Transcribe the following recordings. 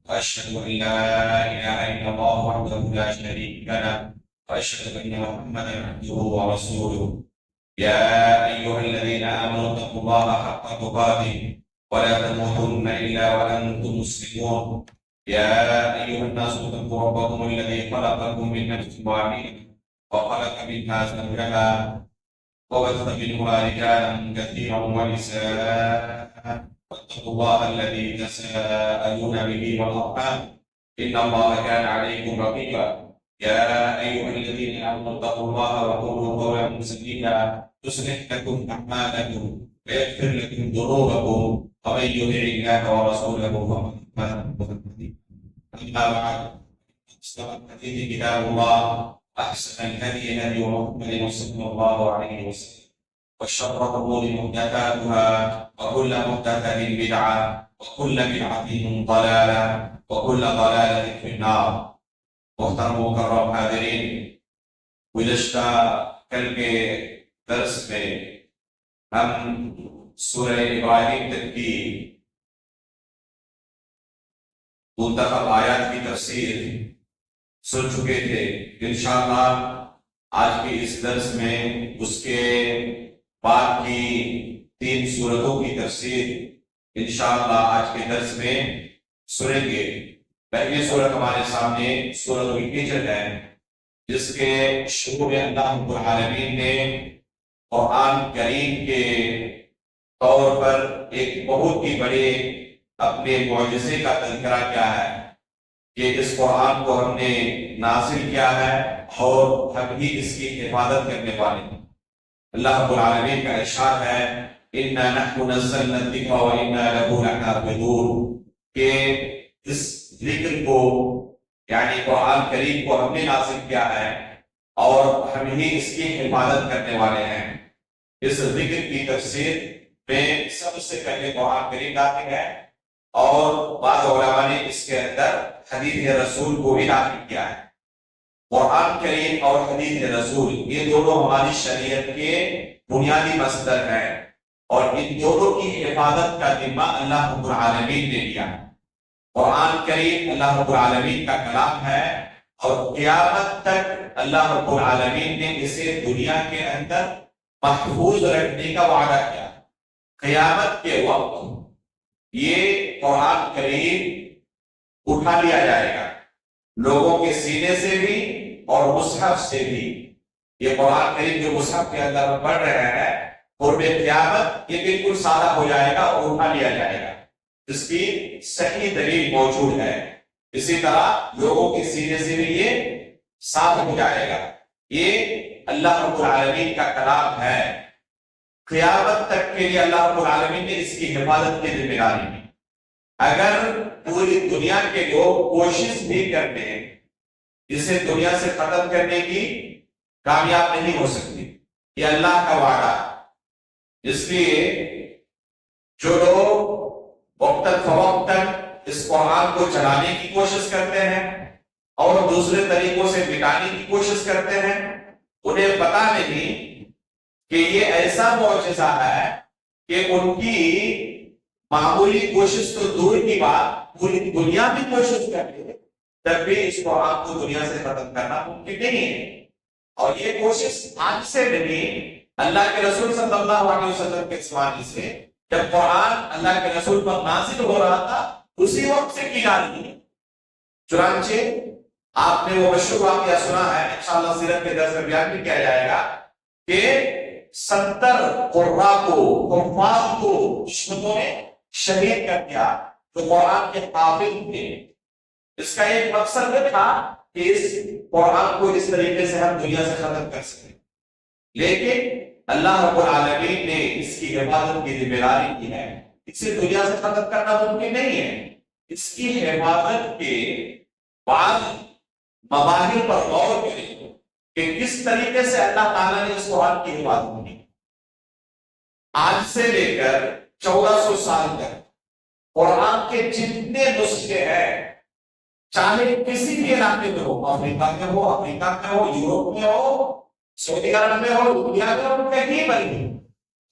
وأشهد أن لا إله إلا الله وحده لا شريك له وأشهد أن محمدا عبده ورسوله. يا أيها الذين آمنوا اتقوا الله حق تقاته ولا تموتن إلا وأنتم مسلمون. يا أيها الناس اتقوا ربكم الذي خلقكم من نفس واحدة وخلق منها زوجها وبث منهما رجالا كثيرا ونساء واتقوا الله الذي تساءلون به والأرحام إن الله كان عليكم رقيبا. يا أيها الذين آمنوا اتقوا الله وقولوا قولا سديدا يصلح لكم أعمالكم ويغفر لكم ذنوبكم ومن يطع الله ورسوله فقد فاز فوزا عظيما. أما بعد أصدق الحديث كتاب الله أحسن الهدي هدي محمد صلى الله عليه وسلم وشر الأمور محدثاتها وكل محدثة بدعة وكل بدعة ضلالة وكل ضلالة في النار. محترم مکرم حاضرین، گزشتہ کل کے درس میں ہم سورہ ابراہیم تک کی منتخب آیات کی تفسیر سن چکے تھے. انشاءاللہ آج کے اس درس میں اس کے بعد کی 3 سورتوں کی تفسیر انشاءاللہ آج کے درس میں سنیں گے. پہلی سورت ہمارے سامنے سورۃ الحجر ہے، جس کے شروع میں اللہ رب العالمین نے قرآن کریم کے طور پر ایک بہت ہی بڑے اپنے معجزے کا تذکرہ کیا ہے کہ اس قرآن کو ہم نے نازل کیا ہے اور ہم ہی اس کی حفاظت کرنے والے ہیں. اللہ رب العالمین کا ارشاد ہے اِنَّا نَحْنُ نَزَّلْنَا الذِّكْرَ وَإِنَّا لَهُ لَحَافِظُونَ، کہ اس ذکر کو یعنی قرآن کریم کو ہم نے نازل کیا ہے اور ہم ہی اس کی حفاظت کرنے والے ہیں. اس ذکر کی تفسیر میں سب سے پہلے قرآن کریم داخل ہے اور بعض علماء نے اس کے اندر حدیث رسول کو بھی داخل کیا ہے. قرآن کریم اور حدیث رسول یہ دونوں ہماری شریعت کے بنیادی مصدر ہیں اور ان دونوں کی حفاظت کا ذمہ اللہ رب العالمین نے لیا. قرآن کریم اللہ رب العالمین کا کلام ہے اور قیامت تک اللہ رب العالمین نے اسے دنیا کے اندر محفوظ رکھنے کا وعدہ کیا. قیامت کے وقت یہ قرآن کریم اٹھا لیا جائے گا لوگوں کے سینے سے بھی اور مصحف سے بھی. یہ قرآن کریم جو مصحف کے اندر پڑھ رہے ہیں قرب قیامت یہ بالکل سادہ ہو جائے گا اور اٹھا لیا جائے گا. اس کی صحیح دلیل موجود ہے. اسی طرح لوگوں کے سینے سے بھی یہ صاف ہو جائے گا. یہ اللہ رب العالمین کا کلام ہے. قیامت تک کے لیے اللہ رب العالمین نے اس کی حفاظت کی ذمہ داری دی. اگر پوری دنیا کے لوگ کوشش بھی کرتے ہیں اسے دنیا سے ختم کرنے کی، کامیاب نہیں ہو سکتی. یہ اللہ کا وعدہ. اس لیے جو لوگ وقتاً فوقتاً اس قرآن کو چلانے کی کوشش کرتے ہیں اور دوسرے طریقوں سے مٹانے کی کوشش کرتے ہیں، انہیں پتہ نہیں کہ یہ ایسا معجزہ ہے کہ ان کی معمولی کوشش تو دور کی بات پوری دنیا بھی کوشش کرے تب بھی اس قرآن کو دنیا سے ختم کرنا ممکن نہیں ہے. اور یہ کوشش آج سے نہیں، اللہ کے رسول صلی اللہ علیہ وسلم کے زمانے سے جب قرآن اللہ کے رسول پر نازل ہو رہا تھا اسی وقت سے کی جا رہی ہے. چنانچہ آپ نے وہ مشہور واقعہ سنا ہے، انشاءاللہ سیرت کے درس میں بیان بھی کیا جائے گا کہ 70 قرآ کو حفاظ کو دشمنوں نے شہید کر دیا جو قرآن کے حافظ تھے. اس کا ایک مقصد یہ تھا کہ اس قرآن کو اس طریقے سے ہم دنیا سے ختم کر سکیں، لیکن اللہ رب العالمین نے اس کی حفاظت کی ذمہ داری کی ہے. اسے دنیا سے ختم کرنا ممکن نہیں ہے. اس کی حفاظت کے بعد مباحث پر غور کریں کہ کس طریقے سے اللہ تعالیٰ نے اس قرآن کی حفاظت کی. آج سے لے کر 1400 سال تک قرآن کے جتنے نسخے ہیں، چاہے کسی بھی علاقے میں ہو، افریقہ میں ہو، افریقہ میں ہو، یورپ میں ہو، سعودی عرب میں ہو، دنیا میں ہو، کہیں پر بھی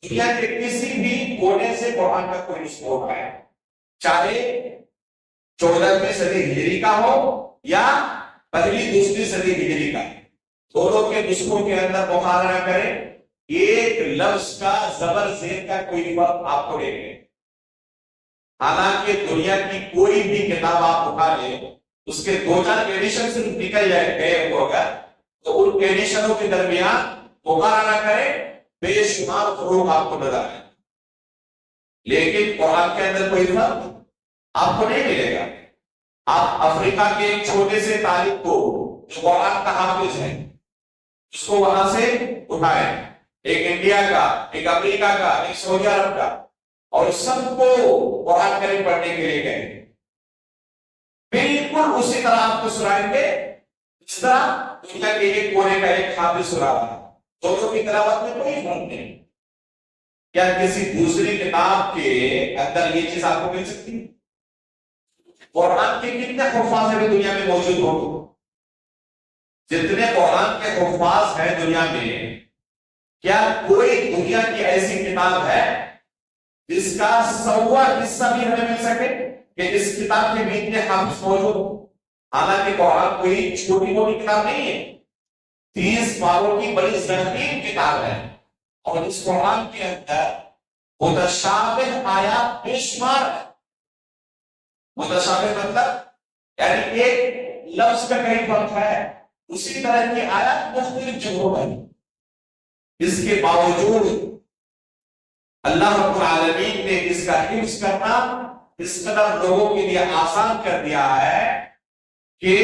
دنیا کے کسی بھی کونے سے قرآن کا کوئی نسخہ ہے چاہے 14ویں صدی ہجری کا ہو یا پہلی دوسری صدی ہجری کا، دونوں کے نسخوں کے اندر مقارنہ کریں، ایک لفظ کا زبر زیر کا کوئی فرق آپ کو نہیں ملے۔ حالانکہ دنیا کی کوئی بھی کتاب آپ اٹھا لیں، اس کے 2-4 ایڈیشن سے نکل جائے گئے ہوگا، تو ان ایڈیشنوں کے درمیان مقارنہ کریں، بے شمار فروق آپ کو نظر آئے، لیکن قرآن کے اندر کوئی فرق آپ کو نہیں ملے گا۔ آپ افریقہ کے ایک چھوٹے سے طالب کو جو قرآن کا حافظ ہے، اس کو وہاں سے اٹھائیں، ایک انڈیا کا، ایک امریکہ کا، ایک سعودی عرب کا، اور سب کو قرآن کریم پڑھنے کے لیے گئے، بالکل اسی طرح آپ کو سنائیں گے جس طرح دنیا کے ایک کونے کا ایک حافظ سنا رہا ہے، دونوں کی تلاوت میں کوئی فرق نہیں۔ کیا کسی دوسری کتاب کے اندر یہ چیز آپ کو مل سکتی ہے؟ قرآن کے کتنے حفاظ ہیں دنیا میں موجود ہوں؟ جتنے قرآن کے حفاظ ہیں دنیا میں، کیا کوئی دنیا کی ایسی کتاب ہے جس کا 100واں حصہ بھی ہمیں مل سکے کہ اس کتاب کے بھی اتنے حافظ موجود ہوں؟ حالانکہ قرآن کوئی چھوٹی موٹی کتاب نہیں ہے، 30 پاروں کی بڑی ضخیم کتاب ہے، اور اس قرآن کے اندر متشابہ آیات بے شمار ہے۔ متشابہ مطلب یعنی ایک لفظ کا کہیں فرق ہے، اسی طرح کی آیات مختلف جگہوں پر، اس کے باوجود اللہ رب العالمین نے اس کا حفظ کرنا اس قدر لوگوں کے لیے آسان کر دیا ہے کہ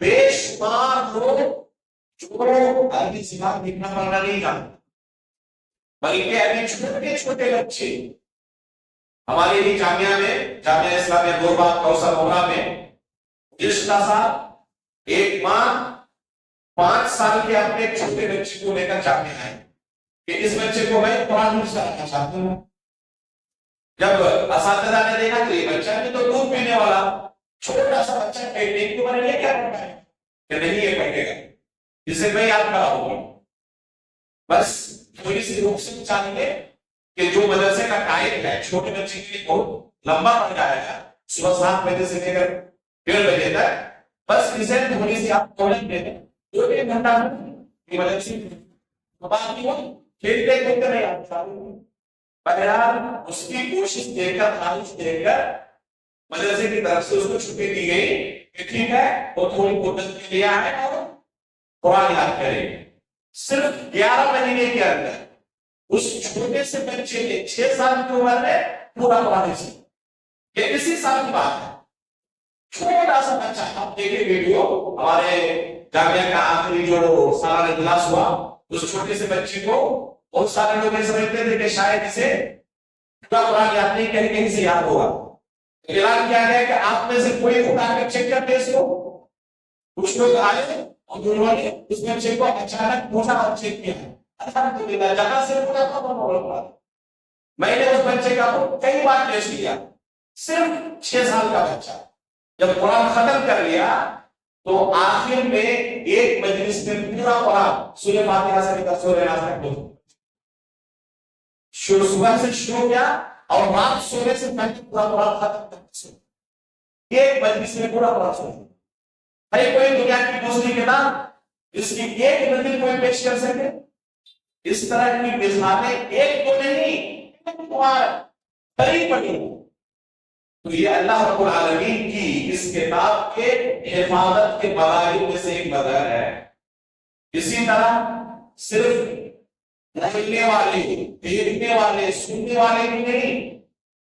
بے شمار لوگ جو عربی زبان لکھنا پڑھنا نہیں جانتے، بلکہ ابھی چھوٹے چھوٹے بچے ہمارے ہی جامعہ میں، جامعہ اسلامیہ نورباغ کوثر موہرا میں، گزشتہ سال ایک ماں 5 سال کے اپنے چھوٹے بچے کو لے کر جامعہ آئے کہ اس بچے کو میں قرآن حفظ کرانا چاہتا ہوں۔ جب اساتذہ نے دیکھا تو یہ بچہ بھی تو دودھ پینے والا چھوٹا سا بچہ کہنے کی عمر یہ کیا پڑھتا ہے کہ نہیں یہ پڑھے گا، جسے میں یاد کراؤں گا۔ بس تھوڑی سی روک سے چاہیں گے کہ جو مدرسے کا ٹائم ہے چھوٹے بچے کے لیے بہت لمبا پڑ جائے گا، صبح 7 بجے سے لے کر 1:30 بجے تک، بس اسے تھوڑی سی آپ دولت دے دیں، 2-3 گھنٹہ مدرسے کھیلتے کھیلتے نہیں آتا، بہرحال اس کی کوشش دیکھ کر، خواہش دیکھ کر مدرسے کی طرف سے اس کو چھٹی دی گئی کہ ٹھیک ہے وہ تھوڑی مدت کے لیے آئے اور قرآن یاد کرے۔ صرف 11 مہینے کے اندر اس چھوٹے سے بچے نے 6 سال کی عمر میں پورا قرآن سیکھا۔ یہ اسی سال کی بات ہے، چھوٹا سا بچہ۔ آپ دیکھیں ویڈیو، ہمارے جامعہ کا آخری جو سالانہ اجلاس ہوا، اس چھوٹے سے بچے کو بہت سارے لوگ یہ سمجھتے تھے کہ شاید اسے پورا قرآن یاد نہیں، کہیں کہیں سے یاد ہوگا۔ اعلان کیا گیا کہ آپ میں سے کوئی اٹھا کر چیک کر دے اس کو۔ کچھ لوگ آئے اور انہوں نے اس بچے کو اچانک پوچھا اور چیک کیا، الحمدللہ جہاں سے پورا تھا۔ میں نے اس بچے کا کئی بار ٹیسٹ کیا، صرف 6 سال کا بچہ جب قرآن ختم کر لیا تو آخر میں ایک مجلس میں پورا قرآن سورہ فاتحہ سے لے کر سورہ ناس تک پڑھا۔ صبح سے شروع کیا اور رات سونے سے پہلے پورا قرآن ختم کر، ایک مجلس میں پورا قرآن سنا۔ ہے کوئی دنیا کی دوسری کتاب جس کی ایک منزل کوئی پیش کر سکے؟ اس طرح کی مثالیں ایک تو نہیں، کئی پڑھی۔ تو یہ اللہ رب العالمین کی اس کتاب کے حفاظت کے مظاہر میں سے ایک مظہر ہے۔ اسی طرح صرف بولنے والے، دیکھنے والے، سننے والے بھی نہیں،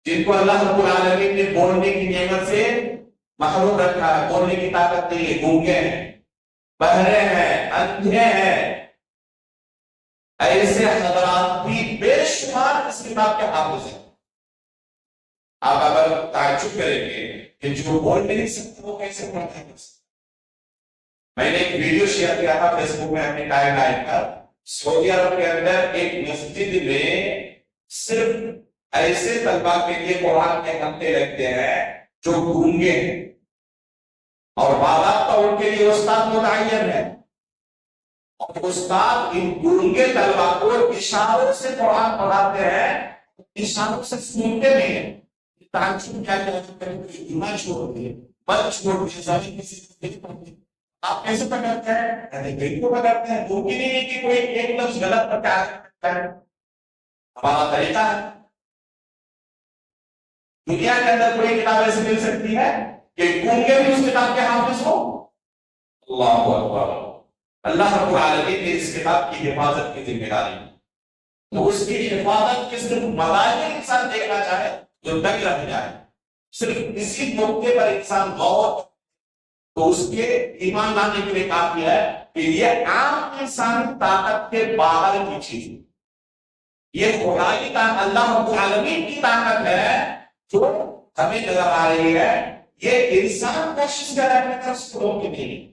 جن کو اللہ رب العالمین نے بولنے کی نعمت سے محروم رکھا ہے، بولنے کی طاقت نہیں ہے، گونگے ہیں، بہرے ہیں، اندھے ہیں، ایسے حضرات بھی بے شمار اس کتاب کے حافظ ہیں۔ آپ اگر تعجب کریں گے کہ جو بول نہیں سکتے وہ کیسے پڑھتا ہے۔ میں نے ایک ویڈیو شیئر کیا تھا فیس بک میں اپنی ٹائم لائن پر، سعودی عرب کے اندر ایک مسجد میں صرف ایسے طلباء کے لیے قرآن کے ہفتے لگتے ہیں جو گونگے ہیں، اور باضابطہ ان کے لیے استاد متعین ہے، اور استاد ان گونگے طلباء کو اشاروں سے قرآن پڑھاتے ہیں، اشاروں سے سنتے بھی ہیں۔ تعجب کیا گناہ چھوڑ دے، بد چھوڑ دے، ظاہر کسی سے نہیں پڑھتے، آپ کیسے پکڑتے ہیں؟ کہتے بالکل پکڑتے ہیں، ممکن ہی نہیں کہ کوئی ایک لفظ غلط پر کیا کرتا ہے، ہمارا طریقہ ہے۔ دنیا کے اندر کوئی کتاب ایسی مل سکتی ہے کہ گونگے بھی اس کتاب کے حافظ ہو؟ اللہ اکبر۔ اللہ رب العالمین نے اس کتاب کی حفاظت کی ذمہ داری، تو اس کی حفاظت کے صرف مظاہر انسان دیکھنا چاہے جو دنگ رہ جائے، صرف اسی موقع پر انسان غور تو اس کے ایمان لانے کے لیے کافی ہے کہ یہ عام انسانی طاقت کے باہر کی چیز، یہ خدائی طاقت، اللہ رب العالمین کی طاقت ہے جو ہمیں نظر آ رہی ہے، یہ انسان کوشش کر رہا ہے اس کو روکنے کے لیے۔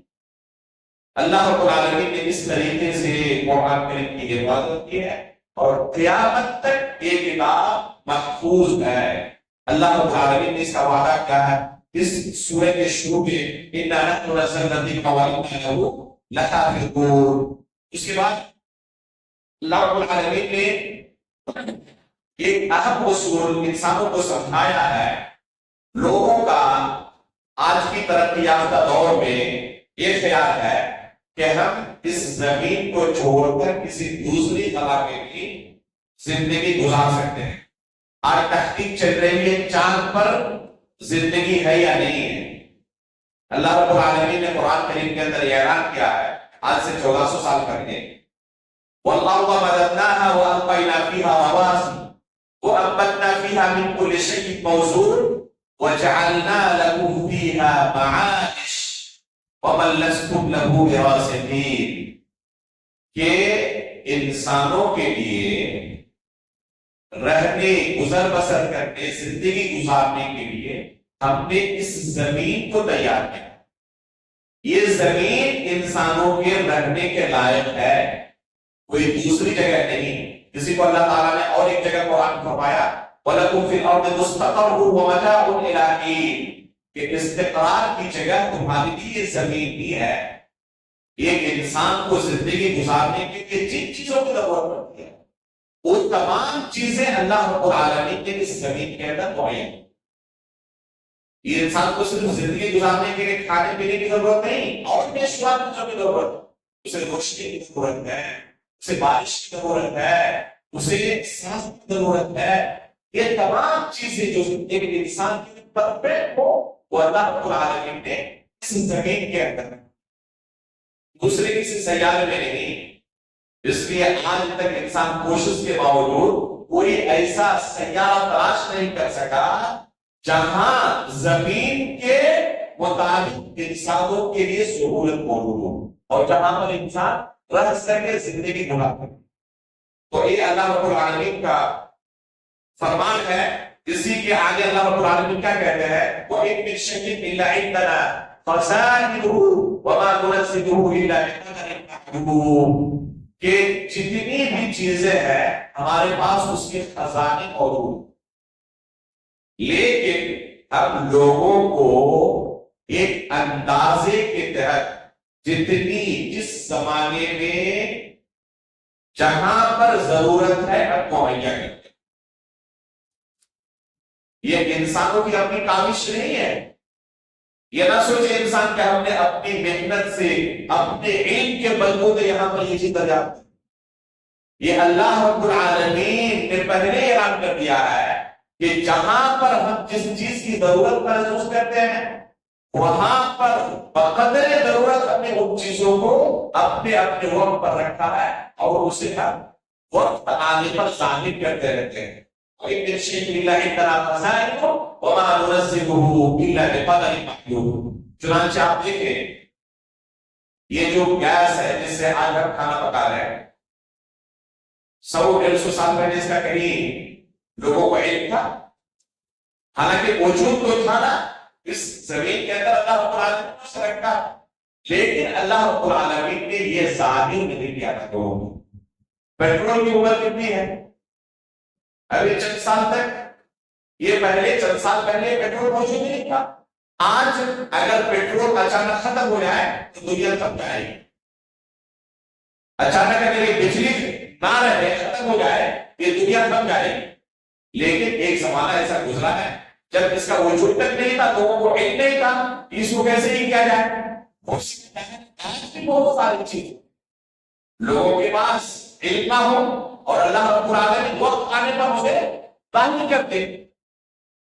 اللہ رب العالمین نے اس طریقے سے قرآن کریم کی حفاظت کی ہے اور قیامت تک یہ کتاب محفوظ ہے۔ اللہ رب العالمین نے اس کا وعدہ کیا ہے اس سورہ کے شروع میں، اِنَّا نَحْنُ نَزَّلْنَا الذِّکْرَ وَإِنَّا لَهُ لَحَافِظُونَ۔ اس کے بعد اللہ رب العالمین نے ایک اہم اصول انسانوں کو سمجھایا ہے۔ لوگوں کا آج کی ترقی یافتہ دور میں یہ خیال ہے کہ ہم اس زمین کو چھوڑ کر کسی دوسری خلا میں بھی زندگی گزار سکتے ہیں۔ آج تحقیق چل رہی ہے چاند پر زندگی ہے یا نہیں ہے۔ اللہ رب العالمین نے قرآن کریم کے اندر یہ اعلان کیا ہے آج سے 1400 سال پہلے، وَالْأَرْضَ مَدَدْنَاهَا وَأَلْقَيْنَا فِيهَا رَوَاسِيَ وَأَنبَتْنَا فِيهَا مِن كُلِّ شَيْءٍ مَوْزُونٍ وَجَعَلْنَا لَكُمْ فِيهَا مَعَائِشَ وَمَن لَّسْتُمْ لَهُ بِرَازِقِينَ، کہ انسانوں کے لیے رہنے، گزر بسر کرنے، زندگی گزارنے کے لیے ہم نے اس زمین کو تیار کیا۔ یہ زمین انسانوں کے رہنے کے لائق ہے، کوئی دوسری جگہ نہیں۔ کسی کو اللہ تعالیٰ نے اور ایک جگہ قرآن فرمایا وَلَكُمْ فِي الْأَرْضِ مُسْتَقَرٌّ وَمَتَاعٌ إِلَىٰ حِينٍ، کہ استقرار کی جگہ تمہارے لیے زمین بھی ہے۔ ایک انسان کو زندگی گزارنے کے لیے جن چیزوں کی ضرورت پڑتی ہے وہ تمام چیزیں اللہ رب العالمین نے اس زمین کے اندر مہیا کی۔ یہ انسان کو صرف زندگی گزارنے کے لیے کھانے پینے کی ضرورت نہیں، اور بے شمار چیزوں کی ضرورت ہے۔ اسے روشنی کی ضرورت ہے، اسے بارش کی ضرورت ہے، اسے سانس کی ضرورت ہے۔ یہ تمام چیزیں جو ایک انسان کے لیے پرفیکٹ ہو وہ اللہ رب العالمین نے اس زمین کے اندر دوسرے کسی سیارے میں نہیں۔ اس لیے آج تک انسان کوشش کے باوجود کوئی ایسا سیارہ تلاش نہیں کر سکا جہاں زمین کے مطابق انسانوں کے لیے سہولت موجود ہو اور جہاں پر انسان رہ سکے، زندگی گزار سکے۔ تو یہ اللہ رب العالمین کا فرمان ہے۔ اسی کے آگے اللہ رب العالمین کیا کہتے ہیں، وَإِن مِّن شَيْءٍ إِلَّا عِندَنَا خَزَائِنُهُ وَمَا نُنَزِّلُهُ إِلَّا بِقَدَرٍ مَّعْلُومٍ، کہ جتنی بھی چیزیں ہیں ہمارے پاس اس کے خزانے موجود، لیکن ہم لوگوں کو ایک اندازے کے تحت جتنی جس زمانے میں جہاں پر ضرورت ہے اب مہیا کرتے ہیں۔ یہ انسانوں کی اپنی کاوش نہیں ہے۔ یہ نہ سوچے انسان کہ ہم نے اپنی محنت سے، اپنے علم کے بلبوتے یہاں پر یہ چیز دریافت، یہ اللہ رب العالمین نے پہلے اعلان کر دیا ہے کہ جہاں پر ہم جس چیز کی ضرورت کا محسوس کرتے ہیں وہاں پر بقدر ضرورت ہم نے ان چیزوں کو اپنے اپنے وقت پر رکھا ہے اور اسے ہم وقت آنے پر ظاہر کرتے رہتے ہیں۔ وَإِن مِّن شَيْءٍ إِلَّا عِندَنَا خَزَائِنُهُ وَمَا نُنَزِّلُهُ إِلَّا بِقَدَرٍ مَّعْلُومٍ۔ چنانچہ آپ دیکھیں یہ جو گیس ہے جس سے آج ہم کھانا پکا رہے ہیں، 100-150 سال پہلے اس کا کہیں لوگوں کو علم تھا؟ حالانکہ وجود تو تھا نا اس زمین کے اندر، اللہ رب العالمین نے اسے رکھا، لیکن اللہ رب العالمین نے یہ ظاہر نہیں کیا تھا لوگوں کو۔ پیٹرول کی عمر کتنی ہے؟ ابھی چند سال تک، یہ پہلے چند سال پہلے پیٹرول موجود نہیں تھا۔ آج اگر پیٹرول اچانک ختم ہو جائے تو دنیا تھم جائے گی۔ اچانک اگر یہ بجلی نہ رہے، ختم ہو جائے، یہ دنیا تھم جائے گی۔ لیکن ایک زمانہ ایسا گزرا ہے جب اس کا وجود تک نہیں تھا، لوگوں کو علم نہیں تھا، اس کو کیسے ہی کیا جائے؟ آج بھی بہت ساری چیز لوگوں کے پاس علم نہ ہو اور اللہ رب العالمین وقت آنے پر اسے ظاہر کرتے،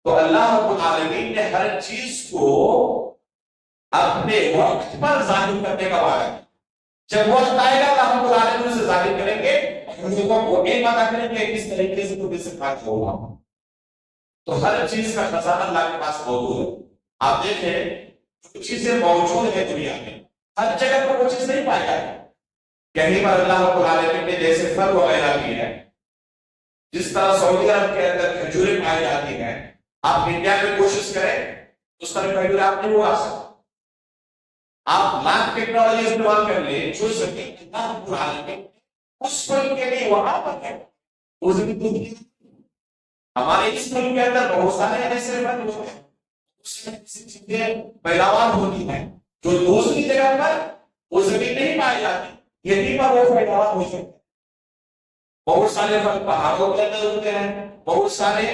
تو اللہ رب العالمین نے ہر چیز کو اپنے وقت پر ظاہر کرنے کا وعدہ ہے۔ جب وقت آئے گا اللہ رب العالمین اسے ظاہر کریں گے، لوگوں کو علم عطا کریں گے کس طریقے سے تو کس فائدہ ہوگا۔ تو ہر چیز کا خزانہ اللہ کے پاس موجود ہے۔ آپ دیکھیں جو چیزیں موجود ہیں دنیا میں، ہر جگہ پر وہ چیز نہیں پائی جاتی۔ کہیں پر اللہ رب العالمین نے جیسے پھل وغیرہ کی ہے، جس طرح سعودی عرب کے اندر کھجوریں پائی جاتی ہیں، آپ انڈیا میں کوشش کریں اس طرح کھجور آپ نہیں اگا سکتے۔ آپ لاکھ ٹیکنالوجی استعمال کر لیں، جو زمین اللہ رب العالمین اس پھل کے لیے وہاں پر ہے، وہ زمین دنیا ہمارے اس ملک کے اندر بہت سارے ایسے پھل ہوتے ہیں، اس میں ایسی چیزیں پیداوار ہوتی ہیں جو دوسری جگہ پر وہ زمین نہیں پائی جاتی، یہیں پر وہ پیداوار ہو سکتی ہے۔ بہت سارے پھل پہاڑوں کے اندر ہوتے ہیں، بہت سارے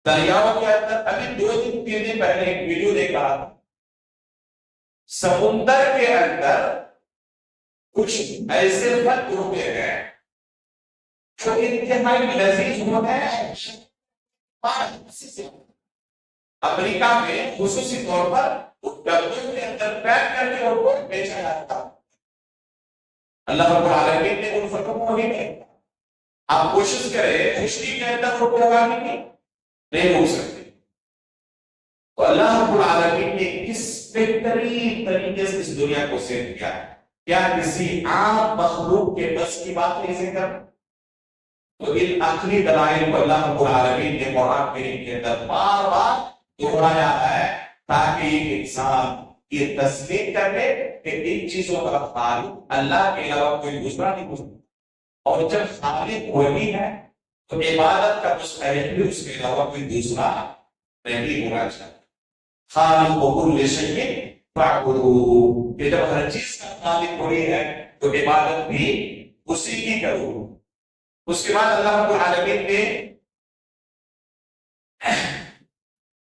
دریاؤں کے اندر۔ ابھی 2 دن پہلے ایک ویڈیو دیکھ رہا تھا، سمندر کے اندر کچھ ایسے پھل اگتے ہیں جو انتہائی لذیذ ہوتے ہیں۔ امریکہ میں خصوصی طور پر ڈبوں کے اندر پیک کر کے ان کو بیچا جاتا۔ اللہ رب العالمین نے ان پھلوں کو نہیں بیچا۔ آپ کوشش کریں خشکی کے اندر ان کو اگانے کی، نہیں ہو سکتے۔ تو اللہ رب العالمین نے کس بہترین طریقے سے اس دنیا کو سیٹ کیا ہے، کیا کسی عام مخلوق کے بس کی بات نہیں سے کر؟ تو ان عقلی دلائل کو اللہ رب العالمین نے قرآن کریم کے اندر بار بار دہرایا ہے، تاکہ ایک انسان یہ تسلیم کر لے کہ ان چیزوں کا خالق اللہ کے علاوہ کوئی دوسرا نہیں ہو سکتا، اور جب خالق وہی ہے تو عبادت کا مستحق بھی اس کے علاوہ کوئی دوسرا نہیں ہونا چاہیے۔ خالق کل شیء فاعبدوہ، کہ جب ہر چیز کا خالق وہی ہے تو عبادت بھی اسی کی کرو۔ اس کے بعد اللہ رب العالمین نے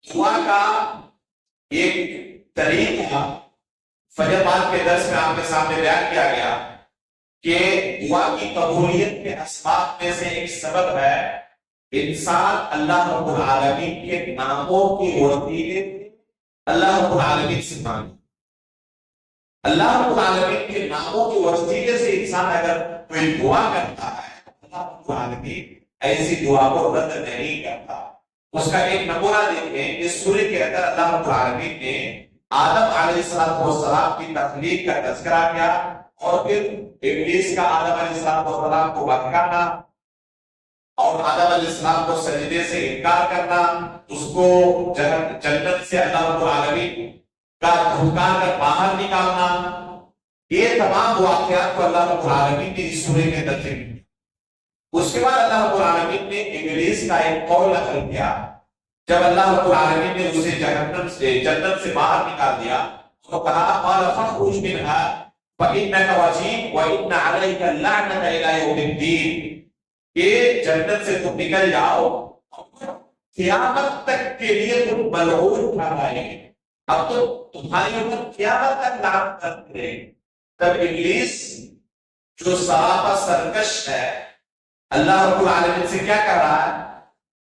دعا کا ایک طریقہ فجر بعد کے درس میں آپ کے سامنے بیان کیا گیا کہ دعا کی قبولیت کے اسباب میں سے ایک سبب ہے انسان اللہ رب العالمین کے ناموں کی وسیلے اللہ رب العالمین سے مانگے۔ اللہ رب العالمین کے ناموں کے وسیلے سے انسان اگر کوئی دعا کرتا ہے، اللہ رب العالمین ایسی دعا کو رد نہیں کرتا۔ اس کا ایک نمونہ دیکھیں، اس سورہ کے اندر اللہ رب العالمین نے آدم علیہ السلام کی تخلیق کا تذکرہ کیا، اور پھر ابلیس کا آدم علیہ السلام کو بھٹکانا اور آدم علیہ السلام کو سجدے سے انکار کرنا، اس کو جنت سے اللہ رب العالمین کا دھکار کر باہر نکالنا، یہ تمام واقعات کو اللہ رب العالمین نے اس سورہ کے اندر ذکر کیا۔ اس کے بعد اللہ رب العالمین نے ابلیس کا ایک قول نقل کیا، جب اللہ رب العالمین نے اسے جنت سے باہر نکال دیا تو کہا قال فاخرج منها فإنك رجيم وإن عليك اللعنة إلى يوم الدين، کہ جنت سے تم نکل جاؤ، قیامت تک کے لیے تم ملعون ٹھہرائے گے، اب تو تمہاری اوپر قیامت تک لعنت کرتے ہیں۔ تب ابلیس جو سراپا سرکش ہے اللہ رب العالمین سے کیا کہہ رہا ہے؟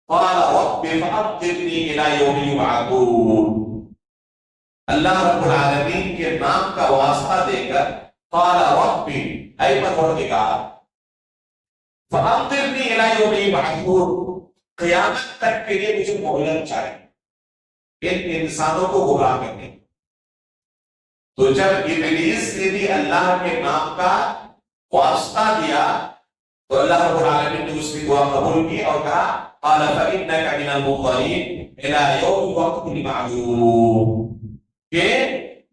قال رب فأنظرني إلى يوم يبعثون، اللہ رب العالمین کے نام کا واسطہ دے کر قال رب اے پروردگار فأنظرني إلى يوم يبعثون، قیامت تک کے لیے مجھے مہلت چاہیے ان انسانوں کو گمراہ کرنے۔ تو جب ابلیس نے بھی اللہ کے نام کا واسطہ دیا تو اللہ رب العالمین نے اس کی دعا قبول کی اور کہا قال فإنك من المنظرين إلى يوم وقت معلوم، کہ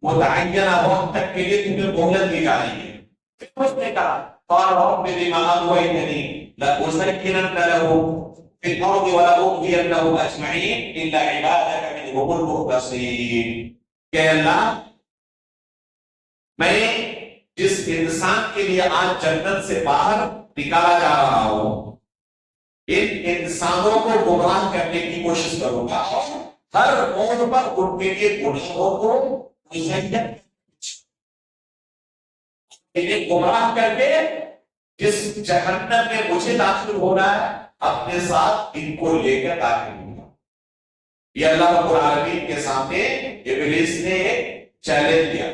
متعینہ وقت تک کے لیے تمہیں مہلت دی جا رہی ہے۔ پھر اس نے کہا قال رب بما أغويتني لأزينن له في الأرض ولأغوينهم أجمعين إلا عبادك منهم المخلصين، کہ اللہ میں جس انسان کے لیے آج جنت سے باہر نکالا جا رہا ہوں، ان انسانوں کو گمراہ کرنے کی کوشش کروں گا اور ہر موڑ پر ان کے لیے گناہوں کو گمراہ کر کے جس جہنم میں مجھے داخل ہونا ہے اپنے ساتھ ان کو لے کر داخل ہوگا. یہ اللہ رب العالمین کے سامنے ابلیس نے ایک چیلنج دیا،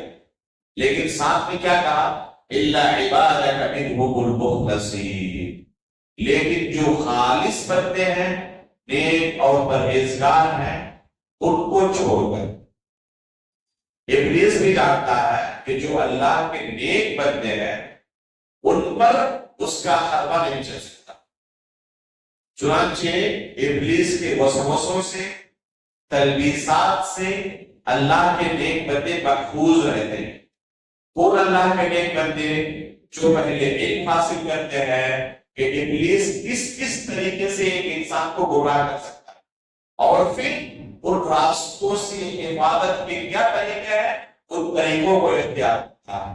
لیکن ساتھ میں کیا کہا؟ الا عبادک منہم المخلصین، لیکن جو خالص بندے ہیں، نیک اور پرہیزگار ہیں، ان کو چھوڑ کر. ابلیس بھی جانتا ہے کہ جو اللہ کے نیک بندے ہیں ان پر اس کا حربہ نہیں چل سکتا. چنانچہ ابلیس کے وسوسوں سے، تلبیسات سے اللہ کے نیک بندے محفوظ رہتے ہیں. کون اللہ کے نیک بندے؟ جو پہلے علم حاصل کرتے ہیں کہ ابلیس کس طریقے سے ایک انسان کو گمراہ کر سکتا ہے، اور پھر ان راستوں سے حفاظت کے کیا طریقے ہیں، ان طریقوں کو اختیار کرتا ہے.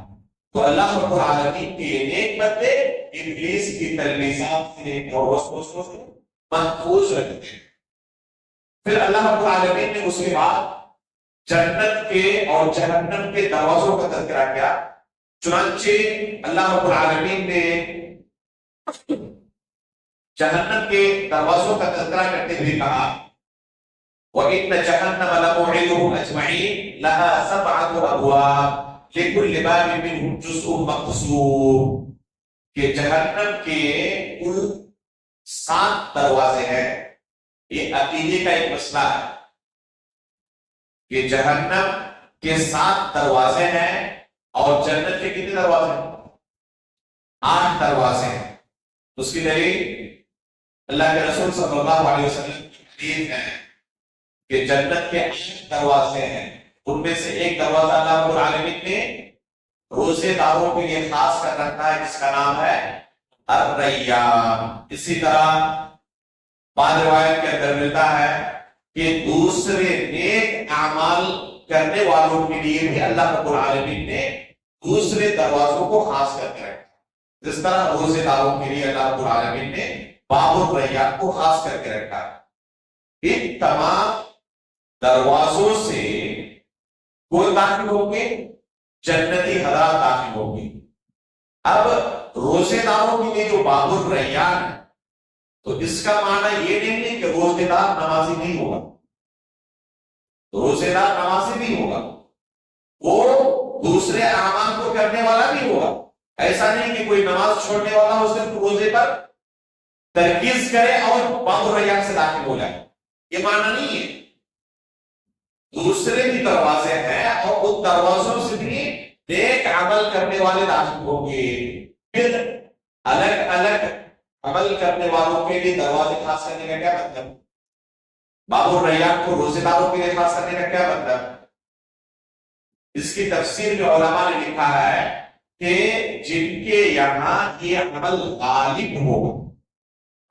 تو اللہ رب العالمین کے نیک بندے ابلیس کی تلبیسات سے اور وسوسوں سے محفوظ رکھتے ہیں. پھر اللہ رب العالمین نے اس کے بعد جنت کے اور جہنم کے دروازوں کا تذکرہ کیا. چنانچہ اللہ رب العالمین نے جہنم کے دروازوں کا تذکرہ کرتے ہوئے کہا وَإِنَّ جَهَنَّمَ لَمَوْعِدُهُمْ أَجْمَعِينَ لَهَا سَبْعَةُ أَبْوَابٍ لِكُلِّ بَابٍ مِّنْهُمْ جُزْءٌ مَّقْسُومٌ، کہ جہنم کے کل 7 دروازے ہیں. یہ عقیدے کا ایک مسئلہ ہے کہ جہنم کے 7 دروازے ہیں اور جنت کے کتنے دروازے ہیں؟ 8 دروازے ہیں. اس کی دلیل اللہ کے رسول صلی اللہ علیہ وسلم کی حدیث ہے کہ جنت کے 8 دروازے ہیں، ان میں سے ایک دروازہ اللہ رب العالمین نے روزے داروں کے لیے خاص کر رکھا ہے جس کا نام ہے الریان. اسی طرح بعض روایت کے اندر ملتا ہے کہ دوسرے نیک اعمال کرنے والوں کے لیے بھی اللہ رب العالمین نے دوسرے دروازوں کو خاص کر کے رکھا. جس طرح روزے داروں کے لیے اللہ رب العالمین نے باب الریان کو خاص کر کے رکھا. ان تمام دروازوں سے کون داخل ہوگے؟ جنتی حضرات داخل ہوگی. اب روزے داروں کے لیے جو باب الریان ہے، تو اس کا معنی یہ نہیں ہے کہ روزے دار نمازی نہیں ہوگا. روزے دار نمازی بھی ہوگا، وہ دوسرے اعمال کو کرنے والا بھی ہوگا. ایسا نہیں کہ کوئی نماز چھوڑنے والا ہو صرف روزے پر ترکیز کرے اور باب الریان سے داخل ہو جائے، یہ معنی نہیں ہے. دوسرے بھی دروازے ہیں اور ان دروازوں سے بھی نیک عمل کرنے والے داخل ہوں گے. پھر الگ الگ عمل کرنے والوں کے لیے دروازے خاص کرنے کا کیا مطلب؟ باب الریان کو روزے داروں کے لیے خاص کرنے کا کیا مطلب؟ اس کی تفسیر میں علماء نے لکھا ہے کہ جن کے یہاں یہ عمل غالب ہو.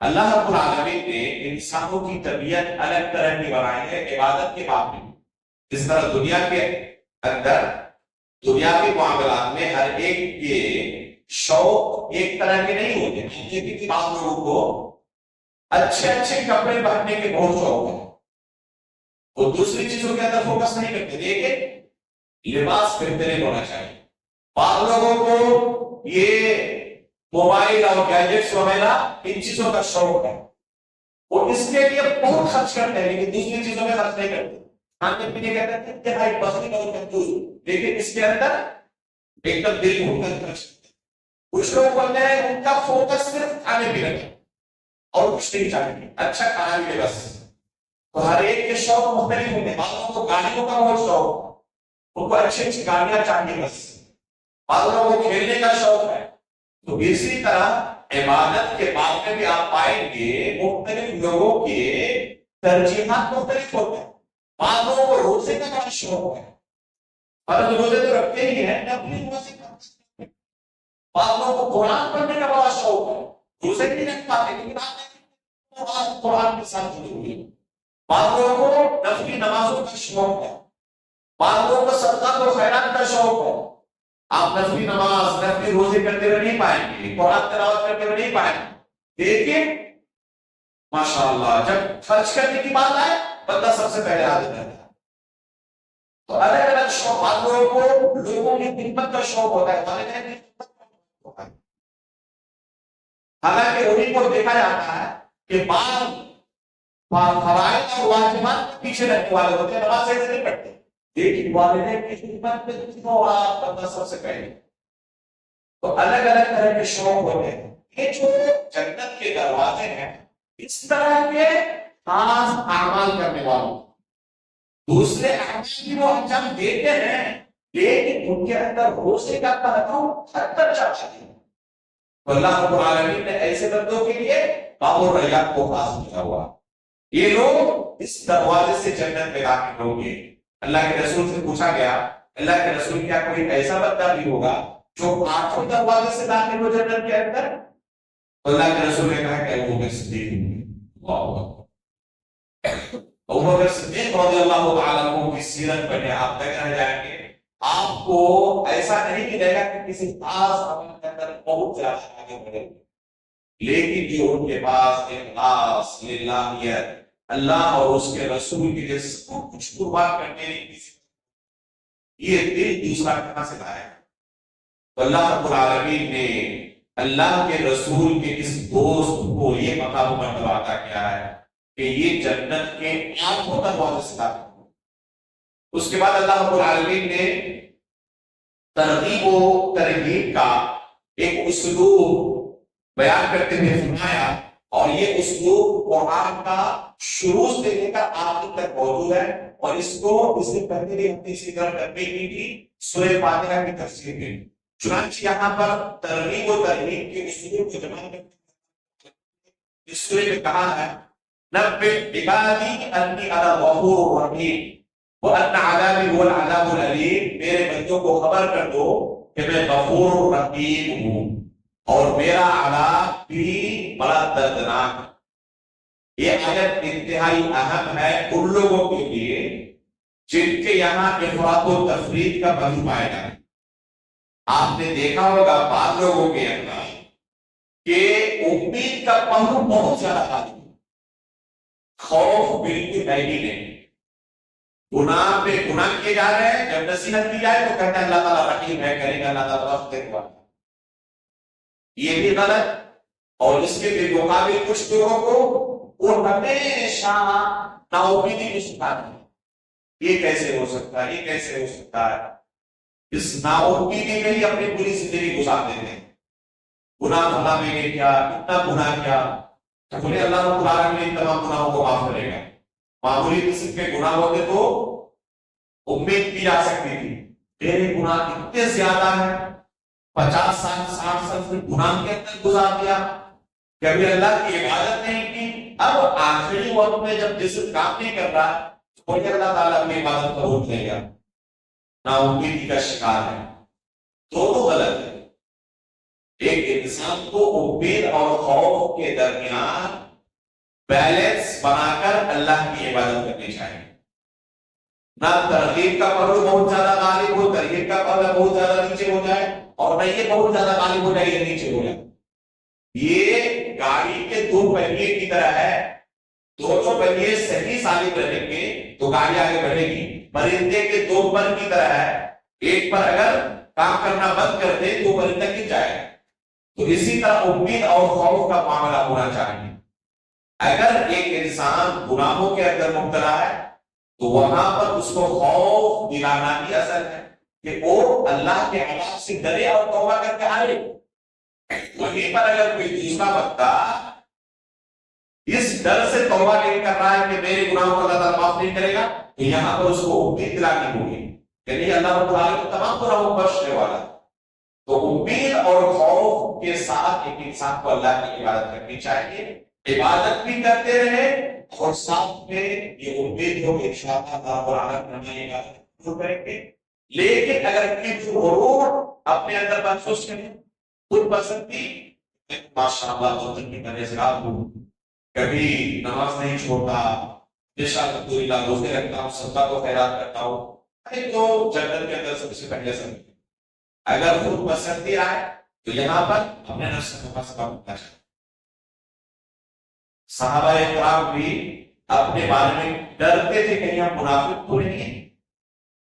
اللہ رب العالمین نے انسانوں کی طبیعت الگ طرح کی بنائی ہے عبادت کے معاملے میں. جس طرح دنیا کے اندر دنیاوی معاملات میں ہر ایک کے شوق ایک طرح کے نہیں ہوتے. لیکن بعض لوگوں کو اچھے کپڑے پہننے کے بہت شوق ہے، وہ دوسری چیزوں کے اندر فوکس نہیں کرتے، لیکن لباس بہترین ہونا چاہیے. بعض لوگوں کو یہ موبائل اور گیجٹس وغیرہ ان چیزوں کا شوق ہے، وہ اس کے لیے بہت خرچ کرتے ہیں لیکن دوسری چیزوں میں خرچ نہیں کرتے. کھانے پینے کہتے ہیں انتہائی بخیل اور کنجوس، لیکن اس کے اندر ایک دم دل گھوم کر خرچ کرتے ہیں. کچھ لوگ بولتے ہیں ان کا فوکس صرف کھانے پینے کا اور کچھ نہیں چاہیے، اچھا کھانا بھی بس. تو ہر ایک کے شوق مختلف ہوتے ہیں. بعض لوگوں کو گاڑیوں کا بہت شوق، ان کو اچھی گاڑیاں چاہیے بس. بعض لوگوں کو کھیلنے کا شوق ہے. تو اسی طرح عبادت کے بارے میں بھی آپ پائیں گے مختلف لوگوں کے ترجیحات مختلف ہوتے ہیں. بعض لوگوں کو روزے کا بڑا شوق ہے، فرض روزے تو رکھتے ہی ہیں، اپنی روزے کا. بعض لوگوں کو قرآن پڑھنے کا بڑا شوق ہے، روزے نہیں رکھ پاتے لیکن آپ قرآن کے ساتھ جڑے ہوئے. بعض لوگوں کو نفلی نمازوں کا شوق ہے، بعض لوگوں کو صدقات و خیرات کا شوق ہے. آپ نفلی نماز نفلی روزے کرتے ہوئے نہیں پائیں گے، قرآن تلاوت کرتے ہوئے نہیں پائیں گے، لیکن ماشاءاللہ جب خرچ کرنے کی بات آئے بندہ سب سے پہلے حاضر رہتا ہے. تو الگ الگ شوق بعض لوگوں کو لوگوں کی خدمت کا شوق ہوتا ہے, والدین کی خدمت کا شوق ہوتا ہے. حالانکہ انہیں کو دیکھا جاتا ہے کہ بعض فرائض اور واجبات کے پیچھے رہنے والے ہوتے ہیں, نماز ایسے نہیں پڑھتے, لیکن والدین کی خدمت میں بندہ سب سے پہلے. تو الگ الگ طرح کے شوق ہوتے ہیں. یہ جو جنت کے دروازے ہیں, اس طرح کے خاص اعمال کرنے والوں, دوسرے اعمال بھی وہ انجام دیتے ہیں, لیکن ان کے اندر روزے کا پہلو حد تک چاہتا ہے. تو اللہ رب العالمین نے ایسے بندوں کے لیے باب الریان کو خاص کیا ہوا. یہ لوگ اس دروازے سے جنت میں داخل ہوں گے. اللہ کے رسول سے پوچھا گیا, اللہ کے رسول کیا کوئی ایسا بندہ بھی ہوگا جو 8 دروازے سے داخل ہو جنت کے اندر؟ تو اللہ کے رسول نے کہا کہ ابو بکر صدیق ہوں گے. ابو بکر صدیق رضی اللہ تعالیٰ عنہ کی سیرت پڑھنے آپ تک رہ جائیں گے, آپ کو ایسا نہیں ملے گا کہ کسی خاص عمل کے اندر بہت زیادہ آگے بڑھے, لیکن جو ان کے پاس اخلاص, للہیت, اللہ اور اس کے رسول کے لیے سب کچھ قربان کرنے کی یہ دل دوسرا کہاں سے لایا. تو اللہ رب العالمین نے اللہ کے رسول کے اس دوست کو یہ مقام مرتبہ عطا کیا ہے کہ یہ جنت کے 8 دروازے سے داخل ہو. اس کے بعد اللہ رب العالمین نے ترغیب و ترہیب کا ایک اسلوب بیان کرتے ہوئے فرمایا, اور یہ اسلوب قرآن کا شروع سے لے کر آخر تک موجود ہے, اور اس سے پہلے بھی ہم نے اسی طرح ترغیب کی تھی سورہ فاتحہ کی تفسیر میں. چنانچہ یہاں پر ترغیب و ترہیب کے اسلوب کو جمع کر اس سورہ میں کہا ہے نبئ عبادی انی انا الغفور الرحیم وان عذابی هو العذاب الالیم, میرے بندوں کو خبر کر دو کہ میں غفور الرحیم ہوں اور میرا عذاب بھی بڑا دردناک ہے. یہ آیت انتہائی اہم ہے ان لوگوں کے لیے جن کے یہاں افراط و تفرید کا پہلو پایا جائے. آپ نے دیکھا ہوگا بعض لوگوں کے اندر کہ امید کا پہلو بہت زیادہ خالی ہے, خوف بالکل ہے ہی نہیں. گناہ پہ گناہ کیے جا رہے ہیں, جب نصیحت کی جائے تو کہتے ہیں اللہ تعالیٰ رحیم ہے, کرے گا اللہ تعالیٰ وقت دے گا. یہ بھی غلط. اور اس کے بالمقابل کچھ لوگوں کو وہ ہمیشہ نا امیدی میں سکھاتے ہیں, یہ کیسے ہو سکتا ہے, یہ کیسے ہو سکتا ہے. اس نا امیدی میں ہی اپنی پوری زندگی گزار دیتے ہیں. گناہ خدا میں نے کیا, اتنا گناہ کیا, تو بولے اللہ رب العالمین تمام گناہوں کو معاف کرے گا. معمولی قسم کے گناہ ہوتے تو امید کی جا سکتی تھی, تیرے گناہ اتنے زیادہ ہیں, 50 سال 60 سال سے گناہ کے اندر گزار دیا, کبھی اللہ کی عبادت نہیں کی, اب آخری وقت میں جب جسم کام نہیں کر رہا تو بولے اللہ تعالیٰ اپنی عبادت کو روک لے گا. نا امیدی کا شکار ہے. دونوں غلط ہے. ایک انسان کو امید اور خوف کے درمیان بیلنس بنا کر اللہ کی عبادت کرنی چاہیے. نہ ترغیب کا پہلو بہت زیادہ غالب ہو, ترغیب کا پہلو بہت زیادہ نیچے ہو جائے, اور نہ یہ بہت زیادہ غالب ہو جائے یا نیچے ہو جائے. یہ گاڑی کے 2 پہیے کی طرح ہے, دونوں پہیے صحیح سالم رہیں گے تو گاڑی آگے بڑھے گی. پرندے کے 2 پر کی طرح ہے, ایک پر اگر کام کرنا بند کر دے تو پرندہ گر جائے. تو اسی طرح امید اور خوف کا معاملہ ہونا چاہیے. اگر ایک انسان گناہوں کے اندر مبتلا ہے تو وہاں پر اس کو خوف دلانا بھی اصل ہے کہ وہ اللہ کے عذاب سے ڈرے اور توبہ کر کے آئے. وہیں پر اگر کوئی دوسرا بندہ اس ڈر سے توبہ نہیں کر رہا ہے کہ میرے گناہوں کو اللہ تعالیٰ معاف نہیں کرے گا, تو یہاں پر اس کو امید دلانی ہوگی کہ نہیں اللہ رب العالمین تمام گناہوں کو بخشنے والا. تو امید اور خوف کے ساتھ ایک انسان کو اللہ کی عبادت کرنی چاہیے. عبادت بھی کرتے رہے اور ساتھ میں یہ امید ہو کہ انشاءاللہ اللہ رب العالمین ہماری عبادت ضرور کریں گے. لیکن اگر کبر غرور اپنے اندر محسوس کریں, خود پسندی, ماشاءاللہ بہت اچھی پرہیزگار ہوں, کبھی نماز نہیں چھوڑتا, الحمدللہ روزے رکھتا ہوں, صدقہ کو خیرات کرتا ہوں, تو جنت کے اندر سب سے پہلے سمجھ. اگر خود پسندی آئے تو یہاں پر اپنے نفس کا محاسبہ کرنا چاہیے. صحابہ کرام بھی اپنے بارے میں ڈرتے تھے کہیں ہم منافق تو نہیں ہیں.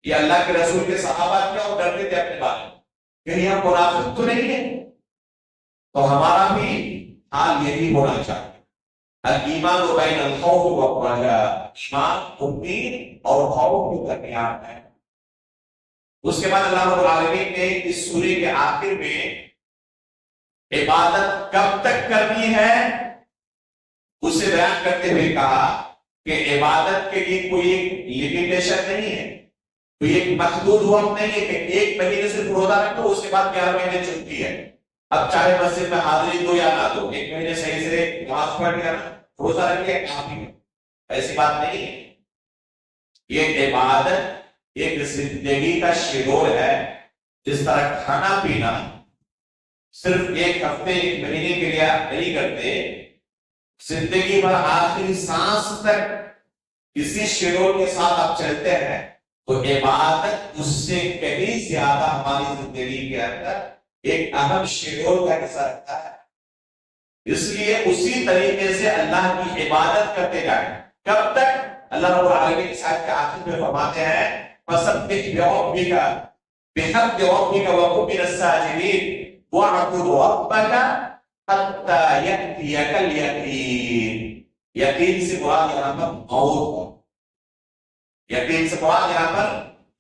یہ اللہ کے رسول کے صحابہ کیا وہ ڈرتے تھے اپنے بارے میں کہیں ہم منافق تو نہیں ہیں. تو ہمارا بھی حال یہی ہونا چاہیے. الایمان بین الخوف والرجاء، ایمان امید اور خوف کے درمیان ہے. اس کے بعد اللہ رب العالمین نے اس سورے کے آخر میں عبادت کب تک کرنی ہے اسے بیان کرتے ہوئے کہا کہ عبادت کے لیے کوئی لمیٹیشن نہیں ہے، کوئی ایک محدود وقت نہیں ہے کہ ایک مہینے صرف روزہ رکھو اس کے بعد 11 مہینے چھٹی ہے. اب چاہے مسجد میں حاضری دو یا نہ دو، ایک مہینے صحیح سے نماز پڑھ لیا نا، روزہ رکھ لیا کافی ہے. ایسی بات نہیں ہے. یہ عبادت ایک زندگی کا شیڈول ہے. جس طرح کھانا پینا صرف ایک ہفتے ایک مہینے کے لیے نہیں کرتے، زندگی بھر آخری سانس تک کسی شیڈول کے ساتھ آپ چلتے ہیں، تو عبادت اس سے کہیں زیادہ ہماری زندگی کے اندر ایک اہم شیڈول کا حصہ رکھتا ہے. اس لیے اسی طریقے سے اللہ کی عبادت کرتے جائیں. کب تک؟ اللہ رب العالمین اس آیت کے آخر میں فرماتے ہیں فَسَبِّحْ بِرَبِّكَ بِحَمْدِ رَبِّكَ وَكُن مِّنَ السَّاجِدِينَ وَاعْبُدْ رَبَّكَ حَتَّى يَأْتِيَكَ الْيَقِينُ. یقین سے مراد یہاں پر موت ہے. یقین سے مراد یہاں پر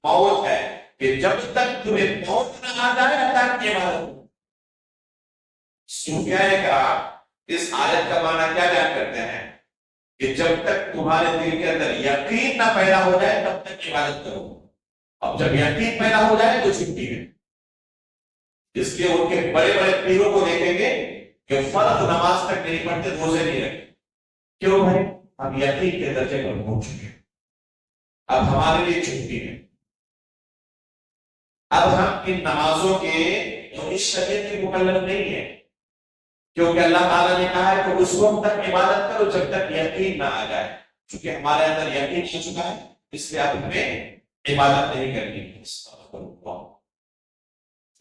موت ہے کہ جب تک تمہیں موت نہ آ جائے اللہ کی عبادت. صوفیاء کرام اس آیت کا معنی کیا بیان کرتے ہیں کہ جب تک تمہارے دل کے اندر یقین نہ پیدا ہو جائے تب تک عبادت کرو. اب جب یقین پیدا ہو جائے تو چھٹی ہے. اس لیے ان کے بڑے بڑے پیروں کو دیکھیں گے کہ فرض نماز تک نہیں پڑھتے، روزے نہیں رکھتے. کیوں بھائی؟ ہم یقین کے درجے پر پہنچ چکے ہیں، اب ہمارے لیے چھٹی ہے. اب ہم ان نمازوں کے اور اس شریعت کے مکلف نہیں ہیں، کیونکہ اللہ تعالیٰ نے کہا ہے کہ اس وقت تک عبادت کرو جب تک یقین نہ آ جائے. چونکہ ہمارے اندر یقین ہو چکا ہے اس لیے اب ہمیں عبادت نہیں کرنی.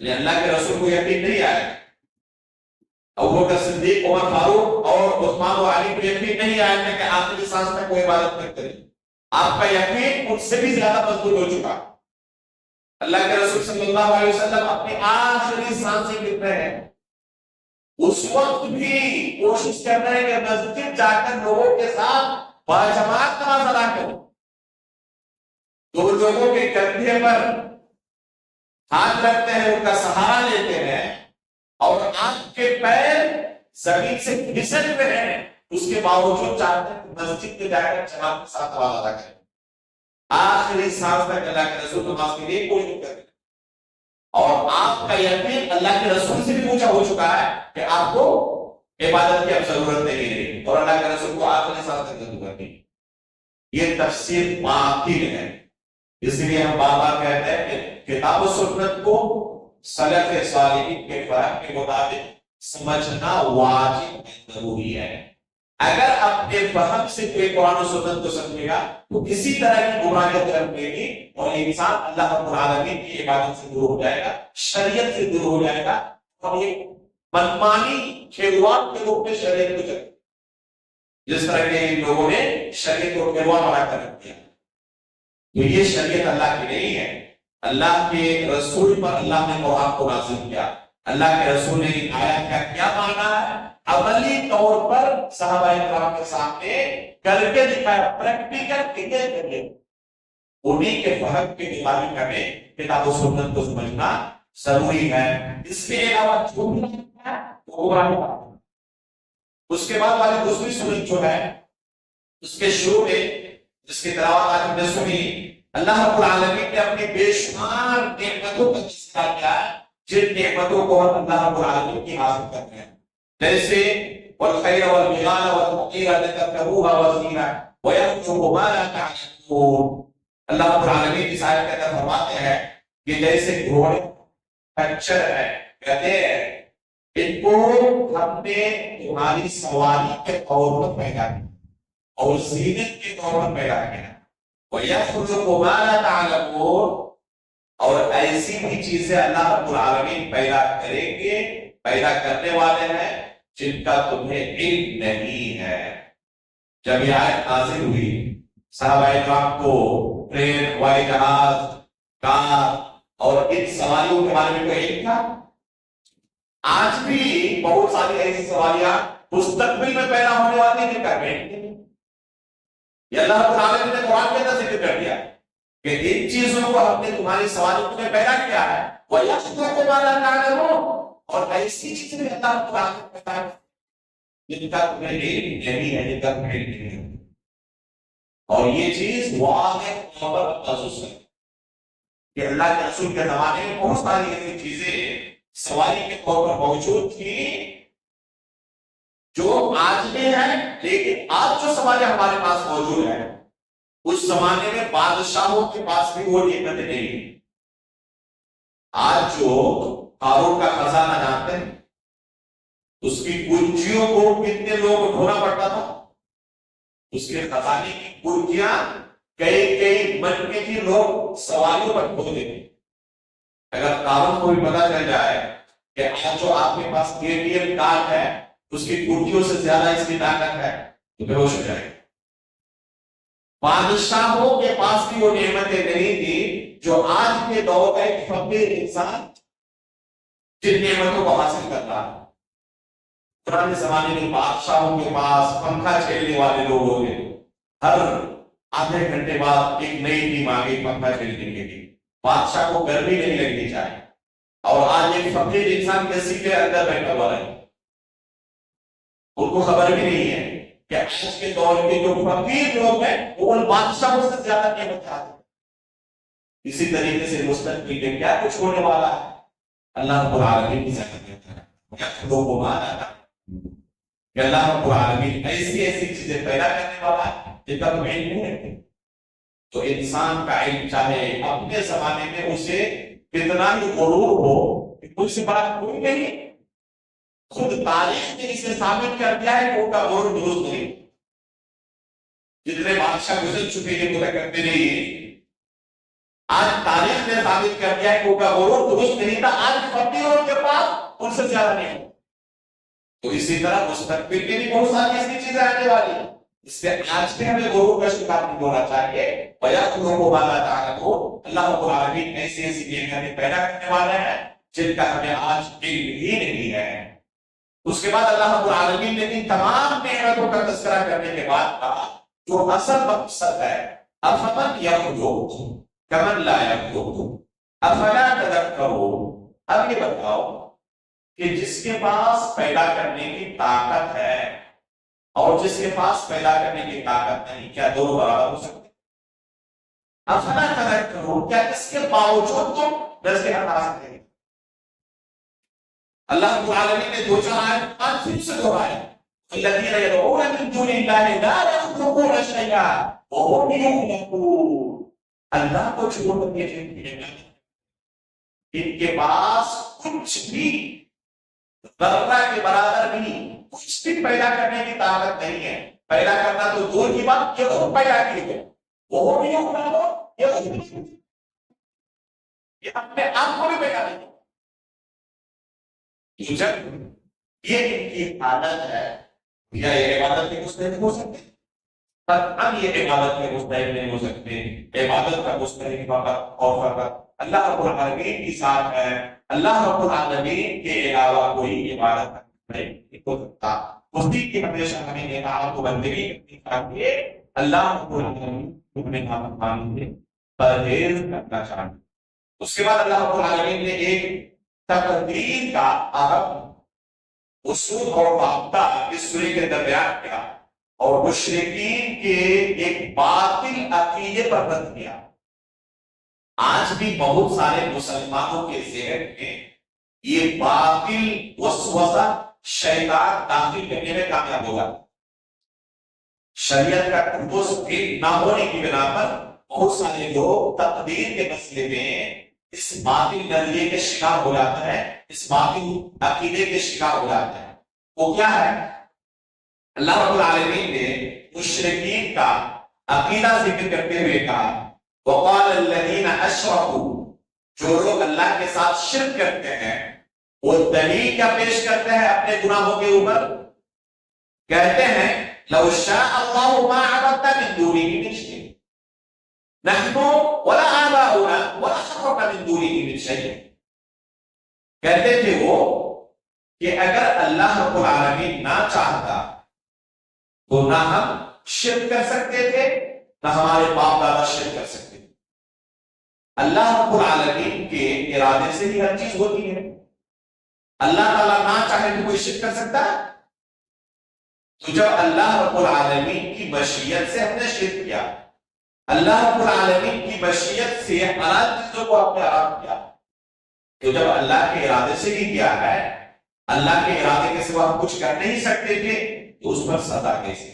اللہ کے رسول کو یقین نہیں آیا، ابوبکر صدیق، عمر فاروق اور عثمان و علی کو یقین نہیں آیا کہ آخری سانس تک وہ عبادت نہ کرے. آپ کا یقین ان سے بھی زیادہ مضبوط ہو چکا. اللہ کے رسول صلی اللہ علیہ وسلم اپنی آخری سانسیں گر رہے ہیں، اس وقت بھی کوشش کر رہے ہیں کہ مسجد جا کر لوگوں کے ساتھ باجماعت نماز ادا کریں. تو لوگوں کے کندھے پر ہاتھ رکھتے ہیں، ان کا سہارا لیتے ہیں، اور آپ کے پیر زمین سے پھسل رہے ہیں، اس کے باوجود چاہتے ہیں کہ مسجد میں جا کر جماعت کے ساتھ نماز ادا کریں. آخری سانس تک اللہ کے رسول نماز کے لیے کوشش کر رہے ہیں. اور آپ کا یقین اللہ کے رسول سے بھی پوچھا ہو چکا ہے کہ آپ کو عبادت کی اب ضرورت نہیں ہے، اور اللہ کے رسول کو آخری سانس تک ضرورت نہیں. یہ تفسیر باطل ہے. اس لیے ہم بار بار کہتے ہیں کہ کتاب و سنت کو سلف صالحین کے فہم کے مطابق سمجھنا واجب ضروری ہے. اگر اپنے فہم سے کوئی قرآن و سنت کو سمجھے گا تو کسی طرح کی گمراہی طرف لے گی، اور انسان اللہ رب العالمین کی عبادت سے دور ہو جائے گا، شریعت سے دور ہو جائے گا، اور یہ منمانی کھیلواڑ کے روپ میں شریعت کو چلے. جس طرح کے لوگوں نے شریعت کو کھیلواڑ بنا کر رکھ دیا، تو یہ شریعت اللہ کی نہیں ہے. اللہ کے رسول پر اللہ نے قرآن کو نازل کیا. اللہ کے رسول نے آیات کا کیا معنی ہے عملی طور پر صحابہ کرام کے سامنے کر کے دکھایا، پریکٹیکل کریے. انہی کے فہم کے مطابق ہمیں کتاب و سنت کو سمجھنا ضروری ہے. اس کے علاوہ اس کے بعد والی دوسری سورت جو ہے اس کے شروع میں جس کی تلاوت آج ہم نے سنی، اللہ رب العالمین نے اپنی بے شمار نعمتوں کا تذکرہ کیا ہے، جن نعمتوں کو ہم اللہ رب العالمین کی حاصل کر رہے ہیں. جیسے والخیر والبغال والمغیر لترکبوها وزینہ ویرزقکم ما لا تعلمون. اللہ رب العالمین اس آیت کے اندر فرماتے ہیں کہ جیسے گھوڑے خچر ہے، کہتے ہیں ان کو ہم نے تمہاری سواری کے طور پر پیدا کیا اور زینت کے طور پر پیدا کیا. وَيَخْلُقُ مَا لَا تَعْلَمُونَ، اور ایسی بھی چیزیں اللہ رب العالمین پیدا کریں گے، پیدا کرنے والے ہیں جن کا تمہیں علم نہیں ہے. جب یہ آیت نازل ہوئی صحابہ کرام کو ٹرین، ہوائی جہاز، کار اور ان سواریوں کے بارے میں کوئی علم تھا؟ آج بھی بہت ساری ایسی سواریاں مستقبل میں پیدا ہونے والی نہیں کر رہے ہیں۔ یہ اللہ رب العالمین نے قرآن کے اندر ذکر کر دیا کہ ان چیزوں کو ہم نے تمہاری سواریوں میں پیدا کیا ہے، وَيَخْلُقُ مَا لَا تَعْلَمُونَ، اور ایسی چیزیں اللہ رب العالمین نے پیدا کی جن کا تمہیں علم نہیں ہے، جن کا تمہیں علم نہیں ہے، اور یہ چیز واضح طور پر محسوس ہے کہ اللہ کے رسول کے زمانے میں بہت ساری ایسی چیزیں سواری کے طور پر موجود تھی جو آج بھی ہیں، لیکن آج جو سواری ہمارے پاس موجود ہے اس زمانے میں بادشاہوں کے پاس بھی وہ نعمتیں نہیں ہیں۔ آج جو قارون کا خزانہ جانتے ہیں، اس کی کنجیوں کو کتنے لوگ ڈھونا پڑتا تھا، اس کے خزانے کی کنجیاں کئی مٹکے کی لوگ سواریوں پر ڈھو دیتے۔ اگر قارون کو بھی پتا چل جائے کہ آج جو آپ کے پاس ATM کارڈ ہے اس کی کنجیوں سے زیادہ اس کی طاقت ہے تو بے ہوش ہو جائے گا۔ بادشاہوں کے پاس بھی وہ نعمتیں نہیں تھی جو آج کے دور کا ایک فقیر انسان جن نعمتوں کو حاصل کر رہا ہے۔ پرانے زمانے میں بادشاہوں کے پاس پنکھا چھیلنے والے لوگ ہوتے، ہر آدھے گھنٹے بعد ایک نئی ٹیم آ گئی پنکھا چھیلنے کے لیے، بادشاہ کو گرمی نہیں لگنی چاہیے، اور آج ایک فقیر انسان کسی کے اندر بیٹھا ہوا ہے، ان کو خبر بھی نہیں ہے کہ آج کے دور کے جو فقیر لوگ ہیں وہ ان بادشاہوں سے زیادہ نعمت چاہتے ہیں۔ اسی طریقے سے مستقبل میں کیا کچھ ہونے والا ہے اللہ رب العالمین کی ذات کہتا ہے کہ اللہ رب العالمین ایسی چیزیں پیدا کرنے والا ہے جن کا تمہیں علم نہیں ہے۔ تو انسان کا علم چاہے اپنے زمانے میں اسے کتنا ہی غرور ہو کہ کچھ بات کوئی نہیں، خود تاریخ نے اسے ثابت کر دیا ہے کہ ان کا غرور درست نہیں۔ جتنے بادشاہ گزر چکے ہیں وہ کرتے نہیں، آج تاریخ نے ثابت کر دیا ہے کہ ان کا غرور درست نہیں تھا، آج فقیروں کے پاس ان سے زیادہ نہیں۔ تو اسی طرح مستقبل میں بھی بہت ساری ایسی چیزیں آنے والی ہیں، اس لیے آج بھی ہمیں غرور کا شکار نہیں ہونا چاہیے۔ وَيَخْلُقُ مَا لَا تَعْلَمُونَ، اللہ رب العالمین ایسی نعمتیں پیدا کرنے والے ہیں جن کا ہمیں آج علم ہی نہیں ہے۔ اس کے بعد اللہ رب العالمین نے ان تمام نعمتوں کا تذکرہ کرنے کے بعد کہا جو اصل مقصد ہے، أَفَمَنْ يَخْلُقُ كَمَنْ لَا يَخْلُقُ أَفَلَا تَذَكَّرُونَ۔ اب یہ بتاؤ کہ جس کے پاس پیدا کرنے کی طاقت ہے اور جس کے پاس پیدا کرنے کی طاقت نہیں، کیا دونوں برابر ہو سکتے؟ افلا تذکرون، کیا اس کے باوجود تم نصیحت حاصل سکتے ہیں؟ اللہ رب العالمین نے دو چار آیات آج پھر سے دہرایا، الذین یدعون من دون اللہ لا یخلقون شیئا وهم یخلقون۔ اللہ کو چھوڑ کر کے ان کے پاس کچھ بھی ذرہ کے برابر بھی کچھ بھی پیدا کرنے کی طاقت نہیں ہے۔ پیدا کرنا تو دور کی بات، یہ خود پیدا کی ہے، وہ بھی یہ اپنے آپ کو بھی پیدا نہیں۔ جب یہ ان کی عادت ہے، یا یہ عبادت کے مستحق ہو سکتے، اب یہ عبادت کے مستحق نہیں ہو سکتے۔ عبادت کا مستحق فقط اور فقط اللہ رب العالمین کی ذات ہے، اللہ رب العالمین کے علاوہ کوئی عبادت نہیں ہو سکتا۔ اسی کی ہمیشہ ہمیں اطاعت و بندگی کرنی چاہیے، اللہ رب العالمین کو اپنے نافرمانی سے پرہیز کرنا چاہیے۔ اس کے بعد اللہ رب العالمین نے ایک تقدیر کا اہم اصول اور ضابطہ اس سورہ کے اندر بیان کیا اور مشرکین کے ایک باطل عقیدے پر رد کیا۔ آج بھی بہت سارے مسلمانوں کے ذہن میں یہ باطل وسوسہ شیطان داخل کرنے میں کامیاب ہوگا۔ شریعت کا تحفظ نہ ہونے کی بنا پر بہت سارے لوگ تقدیر کے مسئلے میں اس باطل نظریے کے شکار ہو جاتا ہے، اس باطل عقیدے کے شکار ہو جاتا ہے۔ وہ کیا ہے؟ اللہ رب العالمین نے مشرکین کا عقیدہ ذکر کرتے ہوئے کہا وَقَالَ الَّذِينَ أَشْرَكُوا، جو لوگ اللہ کے ساتھ شرک کرتے ہیں وہ دلیل کیا پیش کرتے ہیں اپنے گناہوں کے اوپر؟ کہتے ہیں لو شاء اللہ ما عبدنا من دونه من شيء نحن ولا آباؤنا ولا حرمنا من دونه من شيء. کہتے تھے وہ کہ اگر اللہ رب العالمین نہ چاہتا تو نہ ہم شرک کر سکتے تھے نہ ہمارے باپ دادا شرک کر سکتے تھے. اللہ رب العالمین کے ارادے سے ہی ہر چیز ہوتی ہے. اللہ تعالیٰ نہ چاہے تو کوئی شرک کر سکتا ہے؟ تو جب اللہ رب العالمین کی مشیت سے ہم نے شرک کیا، اللہ رب العالمین کی مشیت سے حلال چیزوں کو آپ نے حرام کیا، تو جب اللہ کے ارادے سے ہی کیا ہے، اللہ کے ارادے کے سوا ہم کچھ کر نہیں سکتے تھے، تو اس پر سزا کیسے؟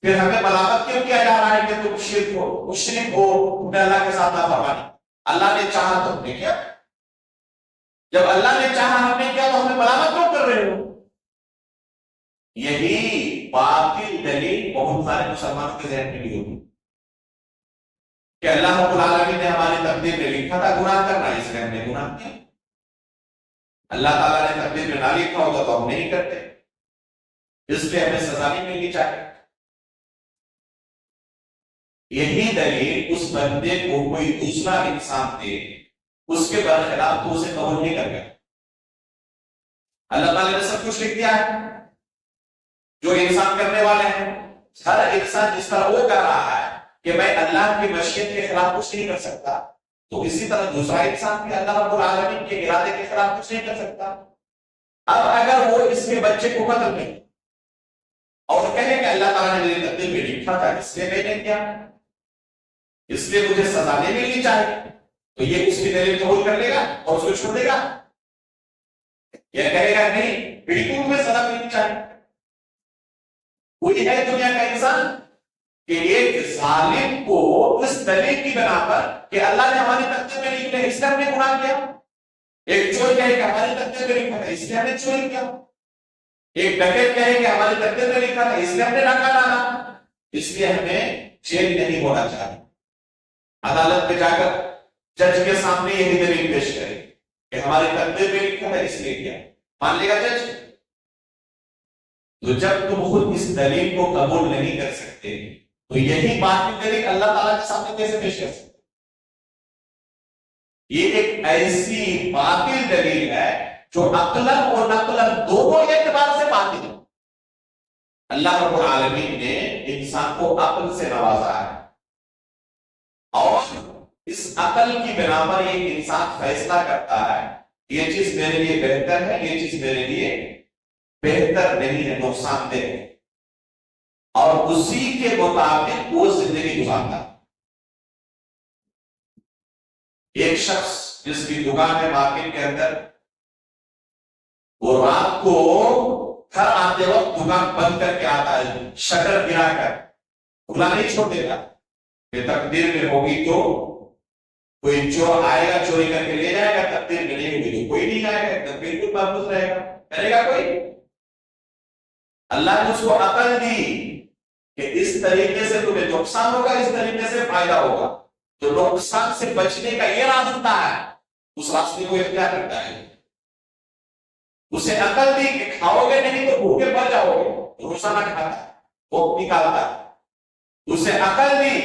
پھر ہمیں ملامت کیوں کیا جا رہا ہے کہ تم شرک ہو، مشرک ہو، تم نے اللہ کے ساتھ نافرمانی؟ اللہ نے چاہا تو ہم نے کیا. جب اللہ نے چاہا ہم نے کیا تو ہمیں ملامت کیوں کر رہے ہو؟ یہی باطل دلیل بہت سارے مسلمانوں کے ذہن میں بھی ہوگی کہ اللہ رب العالمین نے ہماری تقدیر میں لکھا تھا گناہ کرنا، اس لیے ہم نے گناہ کیا. اللہ تعالیٰ نے تقدیر میں نہ لکھا ہوگا تو ہم نہیں کرتے، اس لیے ہمیں سزا نہیں ملنی چاہیے. یہی دلیل اس بندے کو کوئی دوسرا انسان دے اس کے برخلاف تو اسے قبول نہیں کر گیا. اللہ تعالیٰ نے سب کچھ لکھ دیا ہے جو انسان کرنے والے ہیں. ہر انسان جس طرح وہ کر رہا ہے کہ میں اللہ کی مشیت کے خلاف کچھ نہیں کر سکتا، تو اسی طرح دوسرا انسان بھی اللہ رب العالمین کے ارادے کے خلاف کچھ نہیں کر سکتا. اب اگر وہ اس کے بچے کو قتل کرے اور کہے کہ اللہ تعالیٰ نے میری تقدیر میں لکھا تھا اس لیے میں نے کیا، اس لیے مجھے سزا نہیں ملنی چاہیے، تو یہ اس کی دلیل قبول کر لے گا اور اس کو چھوڑ دے گا؟ یہ کہے گا نہیں، بالکل میں سزا ملنی چاہیے. کوئی ہے دنیا کا انسان کہ ایک ظالم کو اس دلیل کی بنا پر کہ اللہ نے ہماری تقدیر میں لکھا ہے اس لیے ہم نے گناہ کیا، ایک چور کہے کہ ہماری تقدیر میں لکھا ہے اس لیے ہم نے چوری کیا، ایک ڈکیت کہے کہ ہماری تقدیر میں لکھا ہے اس لیے ہم نے ڈاکہ ڈالا، اس لیے ہمیں جیل نہیں ہونا چاہیے. عدالت میں جا کر جج کے سامنے یہی دلیل پیش کرے کہ ہماری تقدیر میں لکھا ہے اس لیے کیا، مان لے گا جج؟ تو جب تم خود اس دلیل کو قبول نہیں کر سکتے تو یہی بات کی دلیل اللہ تعالیٰ کے سامنے کیسے پیش کر سکتے؟ یہ ایک ایسی باطل دلیل ہے جو عقلاً اور نقلاً دونوں اعتبار سے باطل ہے. اللہ رب العالمین نے انسان کو عقل سے نوازا ہے اور اس عقل کی بنا پر ایک انسان فیصلہ کرتا ہے یہ چیز میرے لیے بہتر ہے، یہ چیز میرے لیے بہتر نہیں ہے، نقصان دہ ہے، اور اسی کے مطابق وہ زندگی گزارتا. ایک شخص جس کی دکان ہے مارکیٹ کے اندر، وہ رات کو گھر آتے وقت دکان بند کر کے آتا ہے، شٹر گرا کر، کھلا نہیں چھوڑ دے گا کہ تقدیر میں ہوگی تو کوئی چور آئے گا چوری کر کے لے جائے گا، تقدیر میں نہیں ہوگی تو کوئی نہیں آئے گا، بالکل محفوظ رہے گا. کرے گا کوئی؟ اللہ نے اس کو عقل دی کہ اس طریقے سے تمہیں نقصان ہوگا، اس طریقے سے فائدہ ہوگا، تو نقصان سے بچنے کا یہ راستہ ہے، اس راستے کو اختیار کرتا ہے. اسے عقل دی کہ کھاؤ گے نہیں تو بھوکے مر جاؤ گے، روزہ نہ کھاتا ہے، وہ نکالتا ہے. اسے عقل دی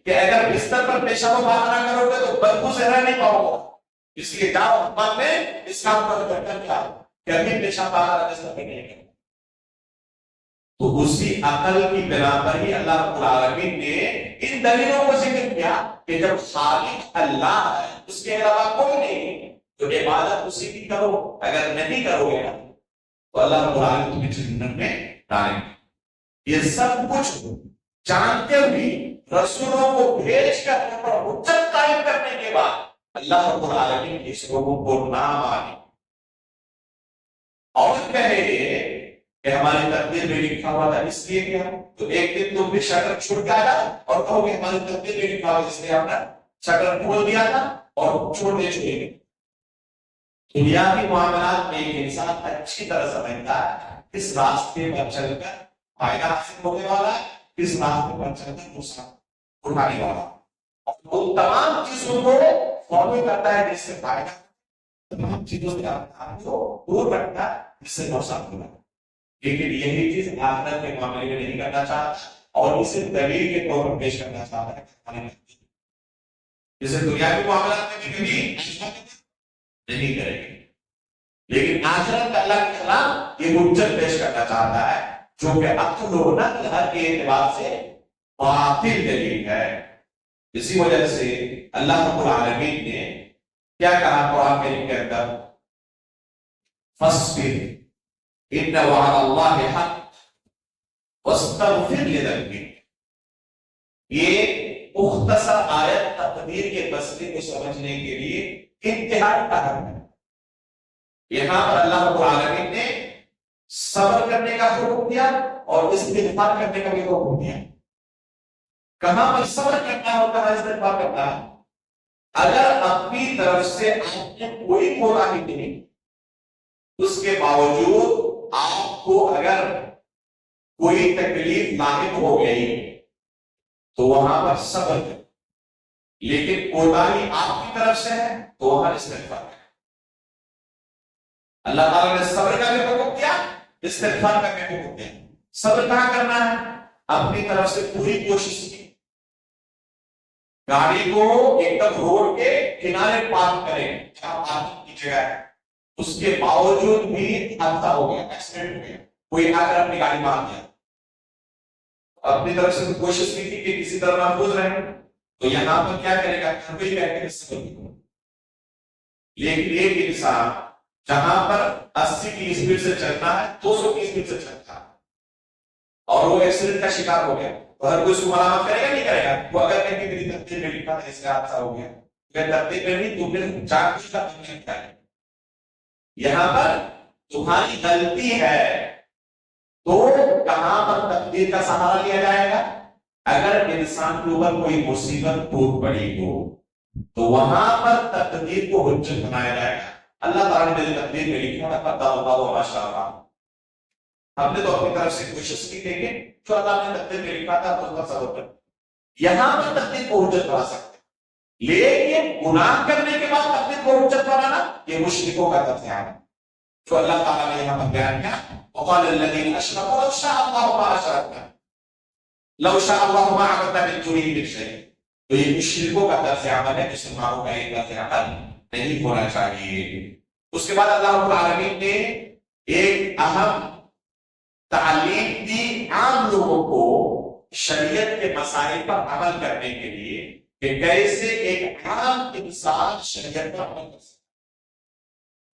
کہ اگر بستر پر پیشاب و پاخانہ کرو گے تو بدبو سے رہ نہیں پاؤ گا، اس لیے جاؤ حکومت میں اس کام پر کر کے آؤ کہ ابھی پیشاب پاخانہ بستر پہ نہیں کرو. تو اسی عقل کی بنا پر ہی اللہ رب العالمین نے ان دلیلوں کو ذکر کیا کہ جب خالق اللہ ہے اس کے علاوہ کوئی نہیں تو عبادت اسی کی کرو، اگر نہیں کرو گے تو اللہ رب العالمین تمہیں جہنم میں ڈالیں گے. یہ سب کچھ جانتے ہوئے رسولوں کو بھیج کر ان پر حجت قائم کرنے کے بعد اللہ رب العالمین اس لوگوں کو نہ مانے اور کہے کہ ہماری تقدیر میں لکھا ہوا تھا اس لیے کیا، تو ایک دن تم بھی شٹر چھوڑ کے آیا اور کہو کہ ہماری تقدیر میں لکھا ہوا اس لیے ہم نے شٹر کھول دیا تھا اور چھوڑ دے چکے گئے. دنیا کے معاملات میں ایک انسان اچھی طرح سمجھتا ہے کس راستے پر چل کر فائدہ حاصل ہونے والا ہے، کس راستے پر چل کر نقصان اٹھانے والا، اور ان تمام چیزوں کو فالو کرتا ہے جس سے فائدہ، تمام چیزوں سے آپ کو دور رکھتا ہے جس سے نقصان ہونا. لیکن یہی چیز آخرت کے معاملے میں نہیں کرنا چاہتا اور اسے دلیل کے طور پر پیش کرنا چاہتا ہے. اسے دنیا کے معاملات میں بھی کبھی نہیں کرے گی، لیکن آخرت کا اللہ کے خلاف یہ حجت پیش کرنا چاہتا ہے جو کہ عقل و نقل ہر کے اعتبار سے باطل دلیل ہے. اسی وجہ سے اللہ رب العالمین نے کیا کہا قرآن کریم کے اندر؟ فاصبر ان وعد اللہ حق واستغفر لذنبک. یہ مختصر آیت تقدیر کے مسئلے کو سمجھنے کے لیے انتہائی اہم ہے. یہاں پر اللہ رب العالمین نے صبر کرنے کا حکم دیا اور استغفار کرنے کا بھی حکم دیا. کہاں پر صبر کرنا ہے اور کہاں استغفار کرنا ہے؟ اگر اپنی طرف سے آپ نے کوئی کوتاہی نہیں، اس کے باوجود آپ کو اگر کوئی تکلیف لاحق ہو گئی تو وہاں پر صبر کریں، لیکن کوتاہی آپ کی طرف سے ہے تو وہاں استغفار کریں. اللہ تعالیٰ نے صبر کا بھی حکم دیا، استغفار کا بھی حکم دیا. صبر کہاں کرنا ہے؟ اپنی طرف سے پوری کوشش کی، گاڑی کو ایک دم روڈ کے کنارے پارک کریں جہاں پارکنگ کی جگہ ہے، اس کے باوجود بھی حادثہ ہو گیا، ایکسیڈنٹ ہو گیا، کوئی آ کر اپنی گاڑی مار دیا. اپنی طرف سے کوشش کی تھی کہ کسی طرح محفوظ رہیں، تو یہاں پر کیا کرے گا؟ لیکن ایک انسان جہاں پر 80 کی اسپیڈ سے چلتا ہے 200 کی اسپیڈ سے چلتا ہے اور وہ ایکسیڈنٹ کا شکار ہو گیا، تو ہر کوئی اس کو ملامت کرے گا نہیں کرے گا؟ وہ اگر کہیں کہ میری تقدیر میں لکھا تھا اس کا حادثہ ہو گیا، اگر تقدیر میں نہیں تو پھر جان بوجھ کر نہیں لکھا ہے. یہاں پر تمہاری غلطی ہے تو کہاں پر تقدیر کا سہارا لیا جائے گا؟ اگر انسان کے اوپر کوئی مصیبت ٹوٹ پڑی ہو تو وہاں پر تقدیر کو حجت بنایا جائے گا. اللہ تعالیٰ نے میری تقدیر میں لکھا تھا قدر اللہ و ما شاء فعل. ہم نے تو اپنی طرف سے کوشش کی تھی کہ جو اللہ نے تقدیر میں لکھا تھا اس کا صبر کر. یہاں پر تقدیر کو حجت بنا سکتے ہیں، لیکن گناہ کرنے کے بعد تقدیر کو حجت بنانا یہ مشرکوں کا طرز ہے جو اللہ تعالیٰ نے یہاں پر بیان کیا. وقال الذين اشركوا لو شاء الله ما اشركنا لو شاء الله ما عبدنا من دونه من شيء. تو یہ مشرکوں کا طرز عمل ہے، مسلمانوں کا یہ طرز عمل نہیں ہونا چاہیے. اس کے بعد اللہ رب العالمین نے ایک اہم تعلیم دی عام لوگوں کو شریعت کے مسائل پر عمل کرنے کے لیے کہ کیسے ایک عام انسان شریعت پر عمل کر سکتا.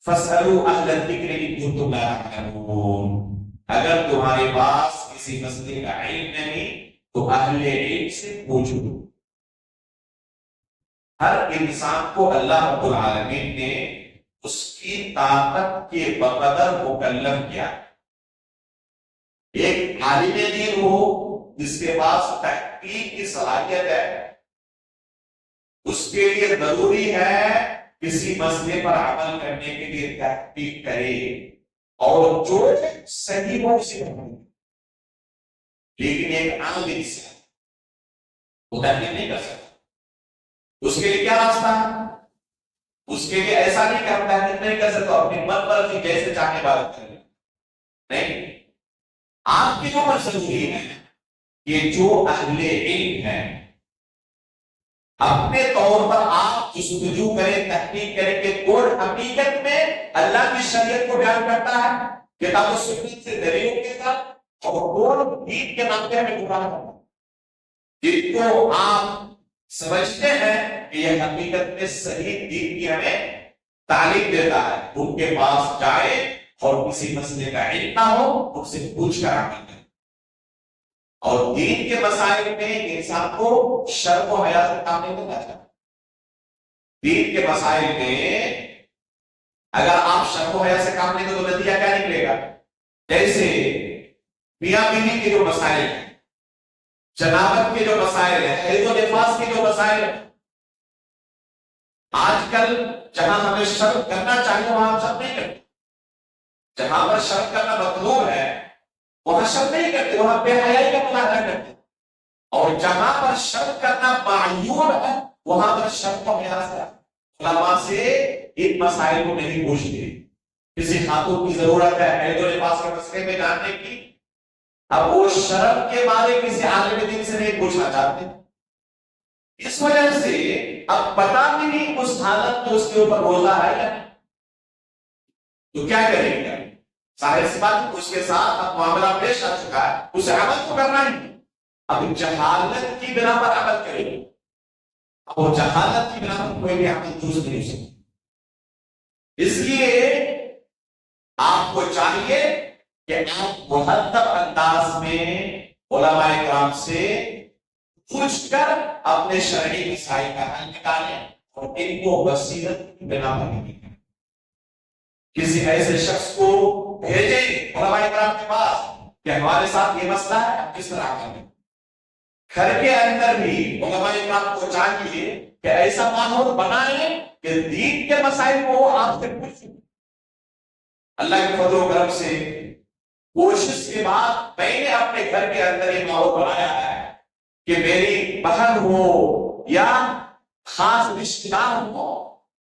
فَاسْأَلُوا أَهْلَ الذِّكْرِ إِن كُنتُمْ لَا تَعْلَمُونَ. اگر تمہارے پاس کسی مسئلے کا علم نہیں تو اہل علم سے پوچھو. ہر انسان کو اللہ رب العالمین نے اس کی طاقت کے بقدر مکلف کیا. ایک عالم دین ہو جس کے پاس تحقیق کی صلاحیت ہے، اس کے لیے ضروری ہے کسی مسئلے پر عمل کرنے کے لیے تحقیق کرے اور جو صحیح ہو اسے کرے. لیکن ایک عام انسان وہ تحقیق نہیں کر سکتا. اس کے لیے کیا راستہ ہے؟ اس کے لیے ایسا نہیں کہ ہم تحقیق نہیں کر سکتے اپنی من پر بھی جیسے چاہنے بات کریں. نہیں، آپ کی جو ضروری ہے کہ جو اہل علم ہے اپنے طور پر آپ جستجو کریں، تحقیق کریں کہ کون حقیقت میں اللہ کی شریعت کو بیان کرتا ہے کتاب و سنت سے دلیلوں کے ساتھ، اور کون دین کے نام پہ ہمیں گمراہ کرتا ہے. جن کو آپ سمجھتے ہیں کہ یہ حقیقت میں صحیح دین کی ہمیں تعلیم دیتا ہے، ان کے پاس جائے اور کسی مسئلے کا علم نہ ہو ان سے پوچھ کر عمل کریں. اور دین کے مسائل میں انسان کو شرم و حیا سے کام نہیں کرنا چاہیے. دین کے مسائل میں اگر آپ شرم و حیا سے کام نہیں کریں تو نتیجہ کیا نکلے گا؟ جیسے میاں بیوی کے جو مسائل ہیں، جنابت کے جو مسائل ہیں، حیض و نفاس کے جو مسائل ہیں، آج کل جہاں ہمیں شرم کرنا چاہیے وہاں ہم شرم نہیں کرتے. جہاں پر شرم کرنا مطلوب ہے وہاں شرم نہیں کرتے، وہاں بے حیائی کا مظاہرہ کرتے. اور جہاں پر شرم کرنا معیوب ہے وہاں پر شرم کو علماء سے ان مسائل کو نہیں پوچھتے. کسی خاتون کی ضرورت ہے حید و نفاس کے مسئلے میں جاننے کی، اب وہ شرم کے مارے کسی عالم دین سے نہیں پوچھنا چاہتے، اس وجہ سے اب پتا بھی نہیں اس حالت میں اس کے اوپر روزہ ہے یا نہیں، تو کیا کریں گے؟ ظاہر سی بات اس کے ساتھ اب معاملہ پیش آ چکا ہے، اسے عمل تو کرنا ہی، اب جہالت کی بنا پر عمل کریں گے، اب وہ جہالت کی بنا پر کوئی بھی عمل درست نہیں ہو سکتا، اس لیے آپ کو چاہیے کہ آپ مہذب انداز میں علماء کرام سے پوچھ کر اپنے شرعی مسائل کا حل نکالیں اور ان کو بصیرت کی بنا پر نکالیں، کسی ایسے شخص کو بھیجیں علماء کرام کے پاس کہ ہمارے ساتھ یہ مسئلہ ہے، آپ کس طرح کریں۔ گھر کے اندر بھی علماء کرام کو چاہیے کہ ایسا ماحول بنائیں کہ دین کے مسائل کو وہ آپ سے پوچھیں۔ اللہ کے فضل و کرم سے کوشش کے بعد میں نے اپنے گھر کے اندر یہ ماحول بنایا ہے کہ میری بہن ہو یا خاص رشتہ دار ہو،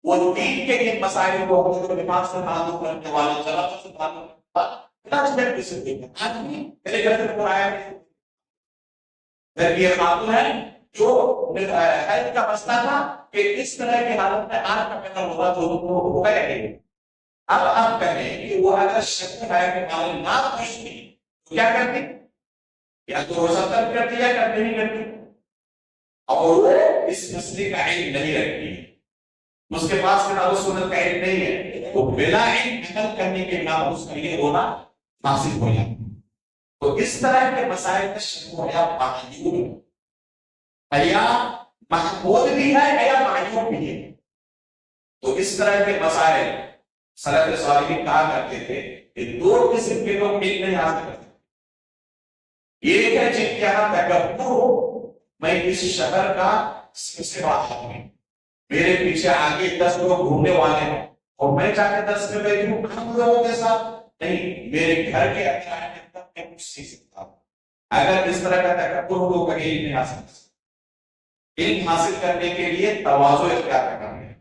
وہ دین کے ان مسائل کو حضور کے پاس سے تعلق رکھنے والے جلالت سے تعلق رکھنے والے آدمی میرے گھر سے آیا ہے، گھر کی ایک خاتون ہے جو حیض کا مسئلہ تھا کہ اس طرح کی حالت میں آج کا پیدا ہوا تو ہو گیا ہے، اب کہیں کہ وہ اگر شک ہے کہ ہمارے نہ پوچھتی تو کیا کرتی، یا تو روزہ ترک کرتی یا کرتے نہیں کرتی، اور وہ اس مسئلے کا علم نہیں رکھتی، اس کے پاس کتاب و سنت کا علم نہیں ہے، تو بلا علم عمل کرنے کے بنا پر اس کا یہ ہونا ناصب ہو جاتا۔ تو اس طرح کے مسائل میں شک و حیا معیوب ہے، حیا محمود بھی ہے، حیا معیوب بھی ہے، تو اس طرح کے مسائل سلف صالحین کہا کرتے تھے کہ دو قسم کے لوگ علم نہیں حاصل کرتے، ایک ہے جن کے یہاں تکبر ہو، میں اس شہر کا سب سے بڑا آدمی ہوں، میرے پیچھے آگے 10 لوگ گھومنے والے ہیں اور میں جا کے 10 میں بیٹھوں ہم لوگوں کے ساتھ نہیں، میرے گھر کے اندر آنے تک میں کچھ سیکھ سکتا ہوں۔ اگر اس طرح کا تکبر ہو تو کبھی علم نہیں حاصل کر سکتا۔ علم حاصل کرنے کے لیے تواضع اختیار کرنا ہے،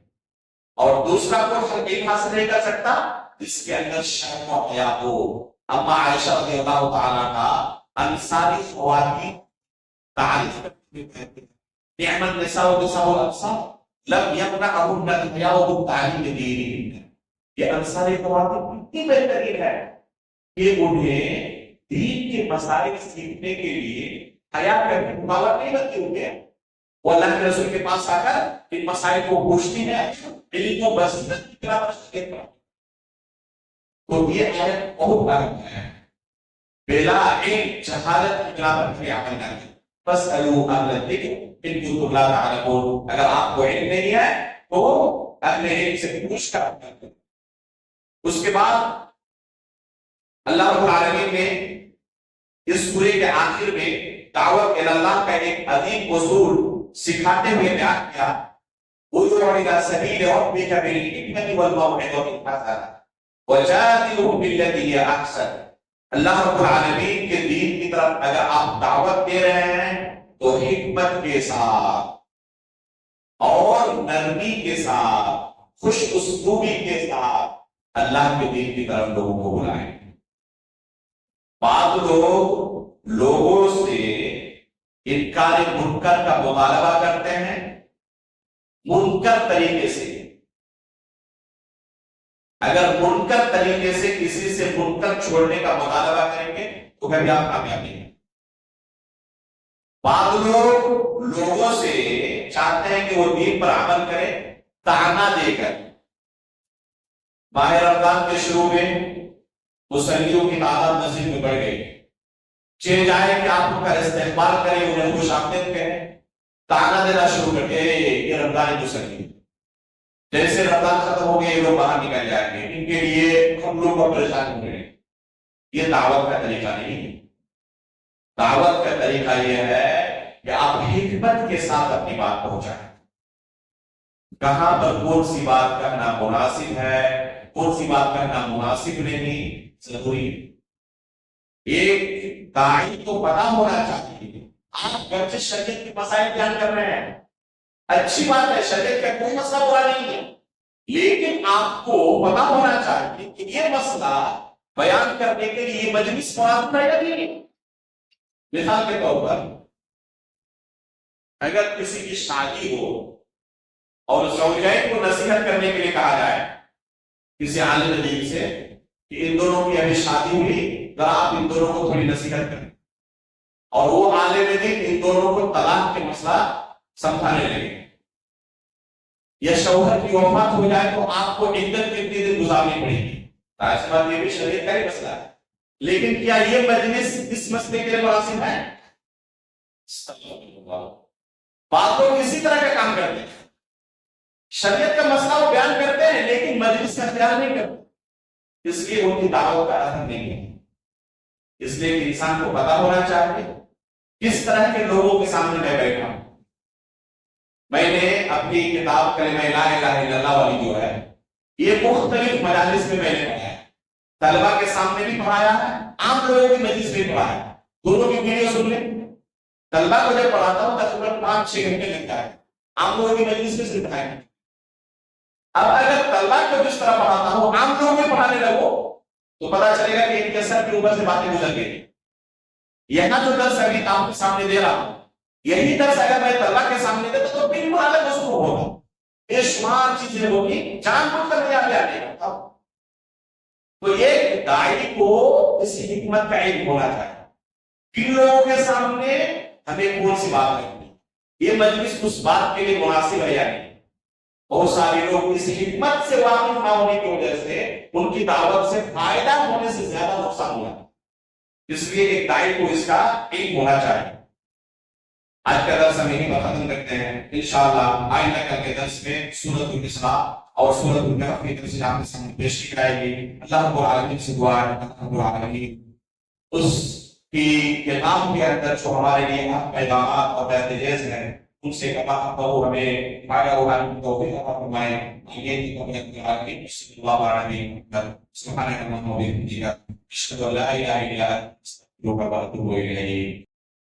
اور دوسرا کوئی علم حاصل نہیں کر سکتا جس کے اندر شرم و حیا ہو۔ اما عائشہ رضی اللہ تعالیٰ کا انصاری خواتین تعریف کرتے ہیں، نعم النساء نساء الانصار لم يمنعهن الحیاء من تعلیم دینہن، یہ انصاری خواتین اتنی بہترین ہے کہ انہیں دین کے مسائل سیکھنے کے لیے حیا کرنے کی رکاوٹ نہیں بنتی ہوئی ہے، وہ اللہ کے رسول کے پاس آ کر ان مسائل کو پوچھتی ہیں، علم و بصیرت کی بنا پر شکایت کرتی ہیں۔ تو یہ آیت بہت اہم ہے، بلا علم جہالت کی بنا پر کوئی عمل نہ کرے، فاسألوا اہل الذکر ان کنتم لا تعلمون، اگر آپ کو علم نہیں ہے تو اہل علم سے پوچھ کر عمل کریں۔ اس کے بعد اللہ رب العالمین نے اس سورے کے آخر میں دعوت اللہ کا ایک عظیم اصول سکھاتے ہوئے بیان کیا، ادعو الی سبیل ربک بالحکمۃ والموعظۃ الحسنہ وجادلہم باللتی ہی احسن۔ اللہ رب العالمین کے دین کی طرف اگر آپ دعوت دے رہے ہیں تو حکمت کے ساتھ اور نرمی کے ساتھ، خوش اسلوبی کے ساتھ اللہ کے دین کی طرف لوگوں کو بلائیں۔ بعض لوگ لوگوں سے انکار منکر کا مطالبہ کرتے ہیں منکر طریقے سے، اگر منکر طریقے سے کسی سے منکر چھوڑنے کا مطالبہ کریں گے تو کبھی آپ کامیاب نہیں ہیں۔ بعض لوگ لوگوں سے چاہتے ہیں کہ وہ دین پر عمل کریں طعنہ دے کر۔ ماہ رمضان کے شروع میں مصلیوں کی تعداد مسجد میں بڑھ گئی، چاہے جائے کہ آپ ان کا استقبال کریں، انہیں خوش آمدید کہیں، طعنہ دینا شروع کر کے یہ رمضان مصلی، جیسے رمضان ختم ہو گیا یہ لوگ باہر نکل جائیں گے، ان کے لیے ہم لوگ کو پریشان ہو گئے۔ یہ دعوت کا طریقہ نہیں ہے۔ دعوت کا طریقہ یہ ہے کہ آپ حکمت کے ساتھ اپنی بات پہنچائیں، کہاں پر کون سی بات کہنا مناسب ہے، کون سی بات کہنا مناسب نہیں، ضروری ہے۔ ایک داعی کو پتا ہونا چاہیے، آپ گرچہ شریعت کے مسائل بیان کر رہے ہیں، اچھی بات ہے، شریعت کا کوئی مسئلہ برا نہیں ہے، لیکن آپ کو پتا ہونا چاہیے کہ یہ مسئلہ بیان کرنے کے لیے مجلس مناسب ہے یا نہیں. مثال کے طور پر اگر کسی کی شادی ہو اور زوجین کو نصیحت کرنے کے لیے کہا جائے کسی عالم دین سے کہ ان دونوں کی ابھی شادی ہوئی، ذرا آپ ان دونوں کو تھوڑی نصیحت کریں، اور وہ عالم دین ان دونوں کو طلاق کے مسئلہ سمجھانے لگے، یا شوہر کی وفات ہو جائے تو آپ کو عدت کتنی دن گزارنی پڑے گی. ایسی بات یہ بھی شریعت کا ہی مسئلہ ہے، لیکن کیا یہ مجلس اس مسئلے کے لیے مناسب ہے؟ بات لوگ اسی طرح کا کام کرتے ہیں، شریعت کا مسئلہ وہ بیان کرتے ہیں لیکن مجلس کا اختیار نہیں کرتے، اس لیے ان کی دعوت کا اثر نہیں ہے. اس لیے کہ انسان کو پتا ہونا چاہیے کس طرح کے لوگوں کے سامنے میں بیٹھا ہوں. میں نے اپنی کتاب کلمہ لا الہ الا اللہ والی جو ہے یہ مختلف مجالس میں نے پڑھایا ہے، طلبہ کے سامنے بھی پڑھایا ہے، عام لوگوں کی مجلس میں پڑھایا ہے. دونوں کی ویڈیو سن لیں. طلبہ کو جب پڑھاتا ہوں تقریباً 5-6 گھنٹے لگتا ہے، عام لوگوں کی مجلس میں صرف ہے. اب اگر طلبہ کو جس طرح پڑھاتا ہوں عام لوگوں میں پڑھانے لگو تو پتا چلے گا کہ ان کے سر کے اوپر سے باتیں گزر گئی. یہاں جو درس ابھی آپ کے سامنے دے رہا ہوں یہی درس اگر میں طلبہ کے سامنے دیتا تو بالکل الگ مضمون ہوگا، بے شمار چیزیں ہوگی، جان بوجھ کر نہیں آنے کا. تو ایک داعی کو اس حکمت کا علم ہونا چاہیے کن لوگوں کے سامنے ہمیں کون سی بات رکھنی، یہ مجلس اس بات کے لیے مناسب ہے یا نہیں. بہت سارے لوگ اس حکمت سے واقف نہ ہونے کی وجہ سے ان کی دعوت سے فائدہ ہونے سے زیادہ نقصان ہوا. اس لیے ایک داعی کو اس کا علم ہونا چاہیے. آج کا درس ہم یہیں پر ختم کرتے ہیں. انشاءاللہ آئندہ کل کے درس میں سورۃ الاسراء اور سورۃ الکہف کی تفسیر آپ کے سامنے پیش کی جائے گی. اللہ رب العالمین سے دعا ہے اللہ رب العالمین اس کی کتاب کے اندر جو ہمارے لیے پیغامات اور پیغامات ہیں ان سے کما وہ ہمیں فائدہ اٹھانے کی توفیق عطا فرمائے. یہ رب العالمین صلی اللہ علیہ وسلم سبحانک اللہم و بحمدک اشہد ان لا الہ الا انت استغفرک و اتوب الیک.